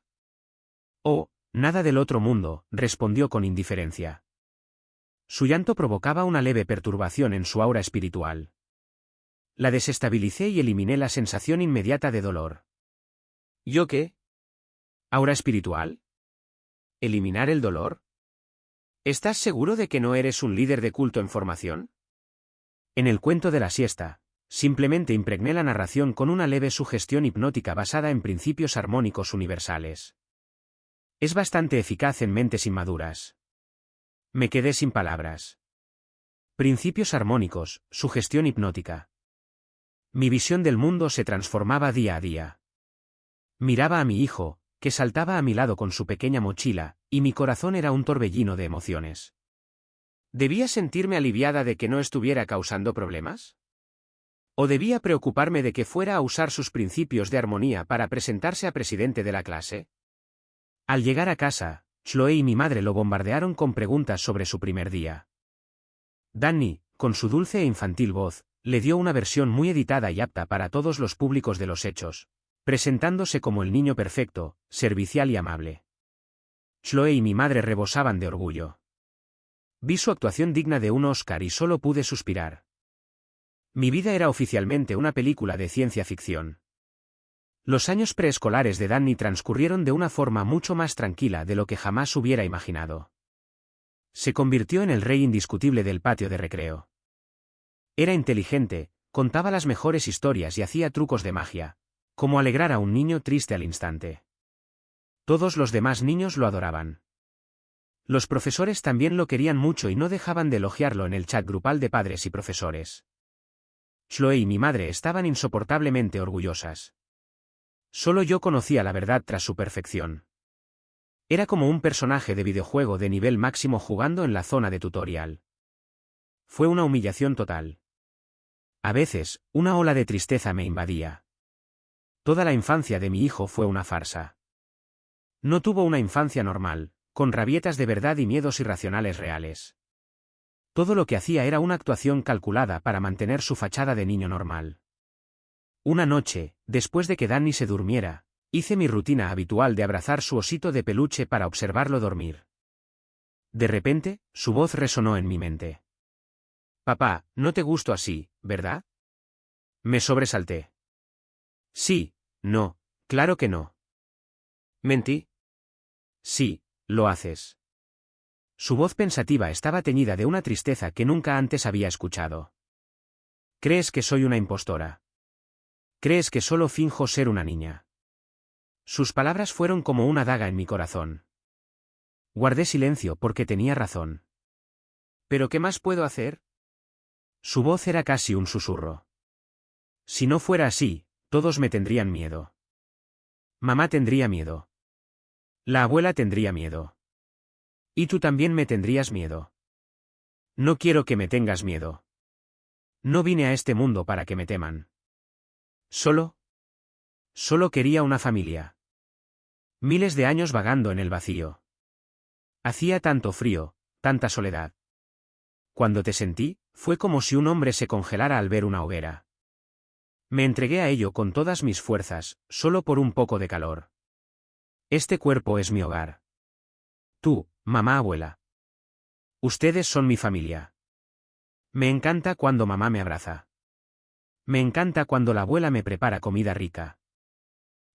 Oh, nada del otro mundo, respondió con indiferencia. Su llanto provocaba una leve perturbación en su aura espiritual. La desestabilicé y eliminé la sensación inmediata de dolor. ¿Yo qué? ¿Aura espiritual? ¿Eliminar el dolor? ¿Estás seguro de que no eres un líder de culto en formación? En el cuento de la siesta, simplemente impregné la narración con una leve sugestión hipnótica basada en principios armónicos universales. Es bastante eficaz en mentes inmaduras. Me quedé sin palabras. Principios armónicos, sugestión hipnótica. Mi visión del mundo se transformaba día a día. Miraba a mi hijo, que saltaba a mi lado con su pequeña mochila, y mi corazón era un torbellino de emociones. ¿Debía sentirme aliviada de que no estuviera causando problemas? ¿O debía preocuparme de que fuera a usar sus principios de armonía para presentarse a presidente de la clase? Al llegar a casa, Chloe y mi madre lo bombardearon con preguntas sobre su primer día. Danny, con su dulce e infantil voz, le dio una versión muy editada y apta para todos los públicos de los hechos, presentándose como el niño perfecto, servicial y amable. Chloe y mi madre rebosaban de orgullo. Vi su actuación digna de un Oscar y solo pude suspirar. Mi vida era oficialmente una película de ciencia ficción. Los años preescolares de Danny transcurrieron de una forma mucho más tranquila de lo que jamás hubiera imaginado. Se convirtió en el rey indiscutible del patio de recreo. Era inteligente, contaba las mejores historias y hacía trucos de magia, como alegrar a un niño triste al instante. Todos los demás niños lo adoraban. Los profesores también lo querían mucho y no dejaban de elogiarlo en el chat grupal de padres y profesores. Chloe y mi madre estaban insoportablemente orgullosas. Solo yo conocía la verdad tras su perfección. Era como un personaje de videojuego de nivel máximo jugando en la zona de tutorial. Fue una humillación total. A veces, una ola de tristeza me invadía. Toda la infancia de mi hijo fue una farsa. No tuvo una infancia normal, con rabietas de verdad y miedos irracionales reales. Todo lo que hacía era una actuación calculada para mantener su fachada de niño normal. Una noche, después de que Danny se durmiera, hice mi rutina habitual de abrazar su osito de peluche para observarlo dormir. De repente, su voz resonó en mi mente. «Papá, no te gusto así, ¿verdad?» Me sobresalté. «Sí, no, claro que no». ¿Mentí? «Sí, lo haces». Su voz pensativa estaba teñida de una tristeza que nunca antes había escuchado. «¿Crees que soy una impostora? ¿Crees que solo finjo ser una niña?» Sus palabras fueron como una daga en mi corazón. Guardé silencio porque tenía razón. ¿Pero qué más puedo hacer? Su voz era casi un susurro. Si no fuera así, todos me tendrían miedo. Mamá tendría miedo. La abuela tendría miedo. Y tú también me tendrías miedo. No quiero que me tengas miedo. No vine a este mundo para que me teman. Solo quería una familia. Miles de años vagando en el vacío. Hacía tanto frío, tanta soledad. Cuando te sentí, fue como si un hombre se congelara al ver una hoguera. Me entregué a ello con todas mis fuerzas, solo por un poco de calor. Este cuerpo es mi hogar. Tú, mamá, abuela. Ustedes son mi familia. Me encanta cuando mamá me abraza. Me encanta cuando la abuela me prepara comida rica.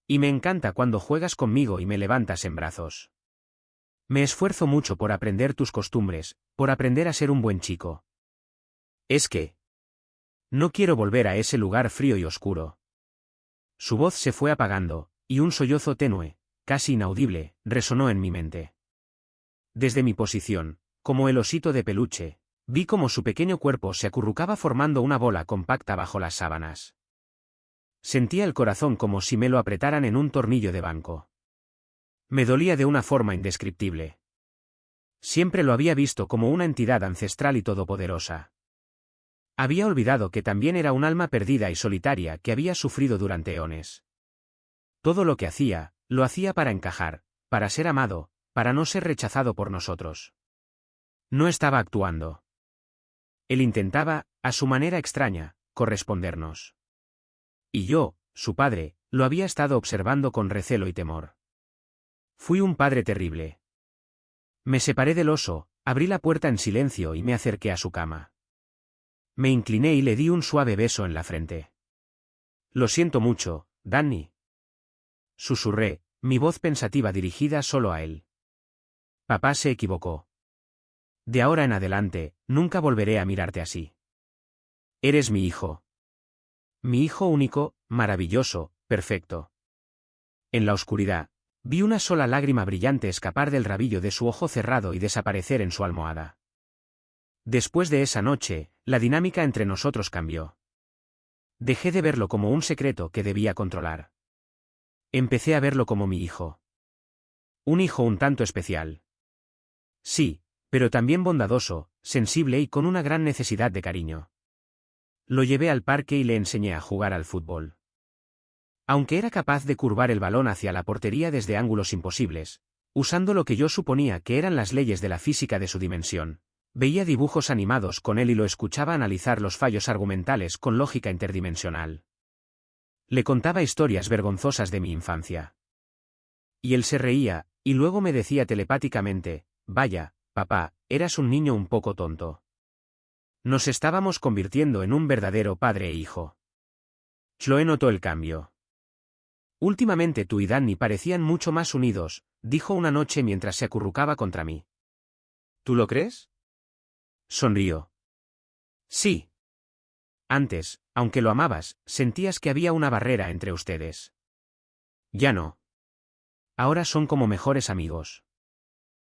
Y me encanta cuando juegas conmigo y me levantas en brazos. Me esfuerzo mucho por aprender tus costumbres, por aprender a ser un buen chico. Es que no quiero volver a ese lugar frío y oscuro. Su voz se fue apagando, y un sollozo tenue, casi inaudible, resonó en mi mente. Desde mi posición, como el osito de peluche, vi cómo su pequeño cuerpo se acurrucaba formando una bola compacta bajo las sábanas. Sentía el corazón como si me lo apretaran en un tornillo de banco. Me dolía de una forma indescriptible. Siempre lo había visto como una entidad ancestral y todopoderosa. Había olvidado que también era un alma perdida y solitaria que había sufrido durante eones. Todo lo que hacía, lo hacía para encajar, para ser amado, para no ser rechazado por nosotros. No estaba actuando. Él intentaba, a su manera extraña, correspondernos. Y yo, su padre, lo había estado observando con recelo y temor. Fui un padre terrible. Me separé del oso, abrí la puerta en silencio y me acerqué a su cama. Me incliné y le di un suave beso en la frente. Lo siento mucho, Danny. susurré, mi voz pensativa dirigida solo a él. Papá se equivocó. De ahora en adelante, nunca volveré a mirarte así. Eres mi hijo. Mi hijo único, maravilloso, perfecto. En la oscuridad, vi una sola lágrima brillante escapar del rabillo de su ojo cerrado y desaparecer en su almohada. Después de esa noche, la dinámica entre nosotros cambió. Dejé de verlo como un secreto que debía controlar. Empecé a verlo como mi hijo. Un hijo un tanto especial. Sí, pero también bondadoso, sensible y con una gran necesidad de cariño. Lo llevé al parque y le enseñé a jugar al fútbol. Aunque era capaz de curvar el balón hacia la portería desde ángulos imposibles, usando lo que yo suponía que eran las leyes de la física de su dimensión, veía dibujos animados con él y lo escuchaba analizar los fallos argumentales con lógica interdimensional. Le contaba historias vergonzosas de mi infancia. Y él se reía, y luego me decía telepáticamente, vaya, papá, eras un niño un poco tonto. Nos estábamos convirtiendo en un verdadero padre e hijo. Chloe notó el cambio. Últimamente tú y Danny parecían mucho más unidos, dijo una noche mientras se acurrucaba contra mí. ¿Tú lo crees? Sonrió. Sí. Antes, aunque lo amabas, sentías que había una barrera entre ustedes. Ya no. Ahora son como mejores amigos.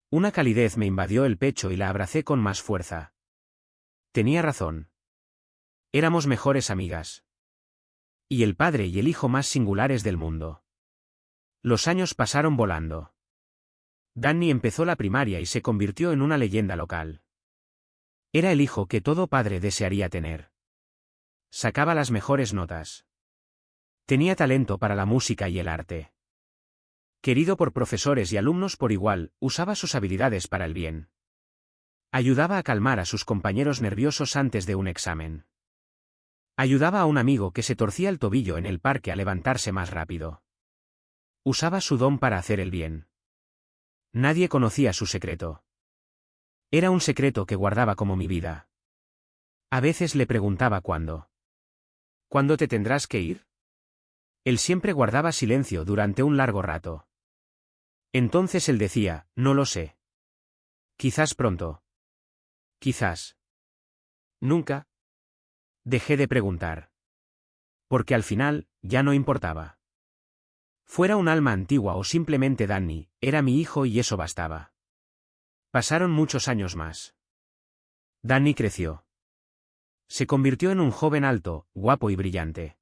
Una calidez me invadió el pecho y la abracé con más fuerza. Tenía razón. Éramos mejores amigas. Y el padre y el hijo más singulares del mundo. Los años pasaron volando. Danny empezó la primaria y se convirtió en una leyenda local. Era el hijo que todo padre desearía tener. Sacaba las mejores notas. Tenía talento para la música y el arte. Querido por profesores y alumnos por igual, usaba sus habilidades para el bien. Ayudaba a calmar a sus compañeros nerviosos antes de un examen. Ayudaba a un amigo que se torcía el tobillo en el parque a levantarse más rápido. Usaba su don para hacer el bien. Nadie conocía su secreto. Era un secreto que guardaba como mi vida. A veces le preguntaba cuándo. ¿Cuándo te tendrás que ir? Él siempre guardaba silencio durante un largo rato. Entonces él decía, no lo sé. Quizás pronto. Quizás. Nunca. Dejé de preguntar. Porque al final, ya no importaba. Fuera un alma antigua o simplemente Danny, era mi hijo y eso bastaba. Pasaron muchos años más. Danny creció. Se convirtió en un joven alto, guapo y brillante.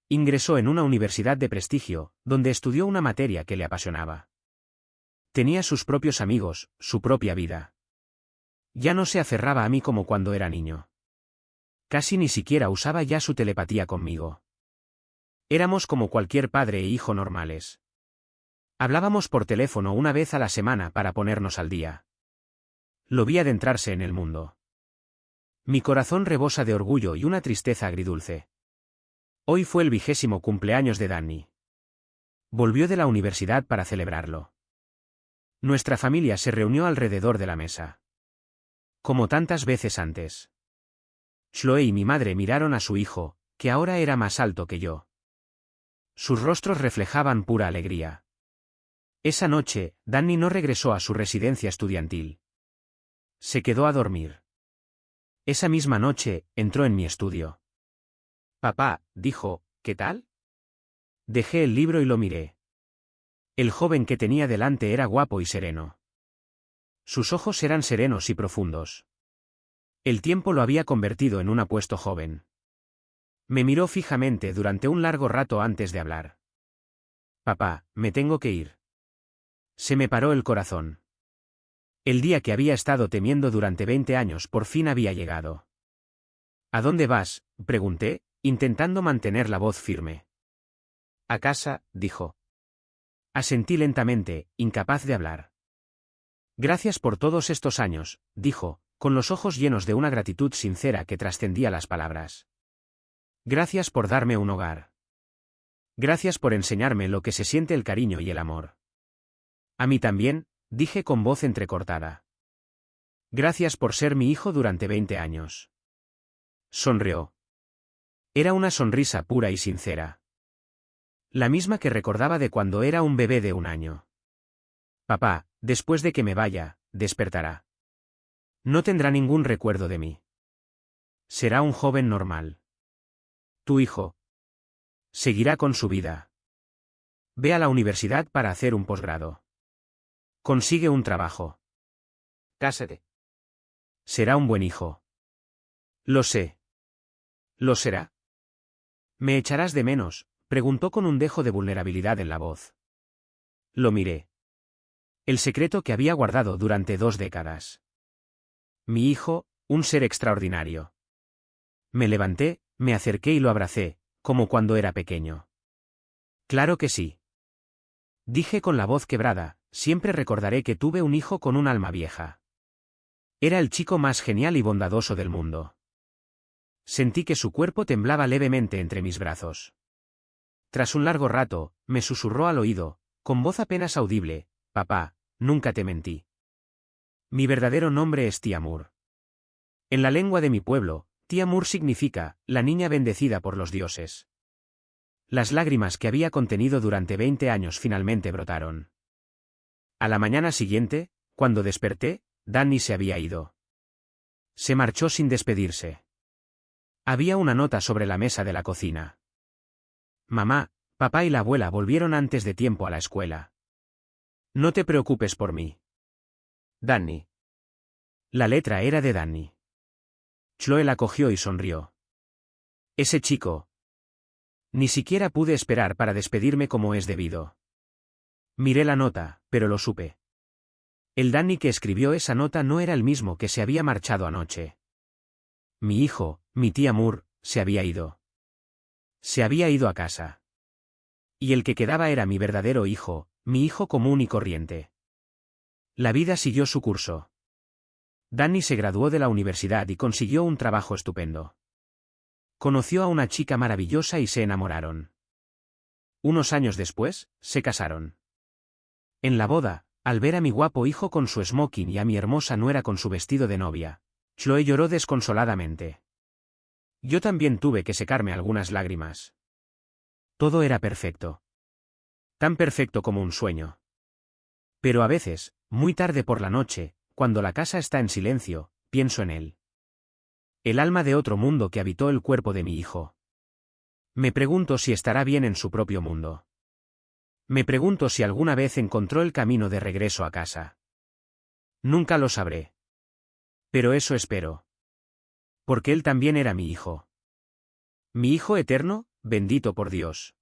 Ingresó en una universidad de prestigio, donde estudió una materia que le apasionaba. Tenía sus propios amigos, su propia vida. Ya no se aferraba a mí como cuando era niño. Casi ni siquiera usaba ya su telepatía conmigo. Éramos como cualquier padre e hijo normales. Hablábamos por teléfono una vez a la semana para ponernos al día. Lo vi adentrarse en el mundo. Mi corazón rebosa de orgullo y una tristeza agridulce. Hoy fue el 20º cumpleaños de Danny. Volvió de la universidad para celebrarlo. Nuestra familia se reunió alrededor de la mesa. Como tantas veces antes. Chloe y mi madre miraron a su hijo, que ahora era más alto que yo. Sus rostros reflejaban pura alegría. Esa noche, Danny no regresó a su residencia estudiantil. Se quedó a dormir. Esa misma noche, entró en mi estudio. Papá, dijo, ¿qué tal? Dejé el libro y lo miré. El joven que tenía delante era guapo y sereno. Sus ojos eran serenos y profundos. El tiempo lo había convertido en un apuesto joven. Me miró fijamente durante un largo rato antes de hablar. Papá, me tengo que ir. Se me paró el corazón. El día que había estado temiendo durante 20 años por fin había llegado. ¿A dónde vas?, pregunté, intentando mantener la voz firme. A casa, dijo. Asentí lentamente, incapaz de hablar. Gracias por todos estos años, dijo, con los ojos llenos de una gratitud sincera que trascendía las palabras. Gracias por darme un hogar. Gracias por enseñarme lo que se siente el cariño y el amor. A mí también, dije con voz entrecortada. Gracias por ser mi hijo durante 20 años. Sonrió. Era una sonrisa pura y sincera. La misma que recordaba de cuando era un bebé de 1 año. Papá, después de que me vaya, despertará. No tendrá ningún recuerdo de mí. Será un joven normal. Tu hijo. Seguirá con su vida. Ve a la universidad para hacer un posgrado. Consigue un trabajo. Cásate. Será un buen hijo. Lo sé. Lo será. ¿Me echarás de menos?, preguntó con un dejo de vulnerabilidad en la voz. Lo miré. El secreto que había guardado durante 2 décadas. Mi hijo, un ser extraordinario. Me levanté, me acerqué y lo abracé, como cuando era pequeño. Claro que sí. Dije con la voz quebrada, siempre recordaré que tuve un hijo con un alma vieja. Era el chico más genial y bondadoso del mundo. Sentí que su cuerpo temblaba levemente entre mis brazos. Tras un largo rato, me susurró al oído, con voz apenas audible: papá, nunca te mentí. Mi verdadero nombre es Tiamur. En la lengua de mi pueblo, Tiamur significa, la niña bendecida por los dioses. Las lágrimas que había contenido durante 20 años finalmente brotaron. A la mañana siguiente, cuando desperté, Danny se había ido. Se marchó sin despedirse. Había una nota sobre la mesa de la cocina. Mamá, papá y la abuela volvieron antes de tiempo a la escuela. No te preocupes por mí. Danny. La letra era de Danny. Chloe la cogió y sonrió. Ese chico. Ni siquiera pude esperar para despedirme como es debido. Miré la nota, pero lo supe. El Danny que escribió esa nota no era el mismo que se había marchado anoche. Mi hijo, mi tía Moore, se había ido. Se había ido a casa. Y el que quedaba era mi verdadero hijo, mi hijo común y corriente. La vida siguió su curso. Danny se graduó de la universidad y consiguió un trabajo estupendo. Conoció a una chica maravillosa y se enamoraron. Unos años después, se casaron. En la boda, al ver a mi guapo hijo con su smoking y a mi hermosa nuera con su vestido de novia, Chloe lloró desconsoladamente. Yo también tuve que secarme algunas lágrimas. Todo era perfecto. Tan perfecto como un sueño. Pero a veces, muy tarde por la noche, cuando la casa está en silencio, pienso en él. El alma de otro mundo que habitó el cuerpo de mi hijo. Me pregunto si estará bien en su propio mundo. Me pregunto si alguna vez encontró el camino de regreso a casa. Nunca lo sabré. Pero eso espero. Porque él también era mi hijo. Mi hijo eterno, bendito por Dios.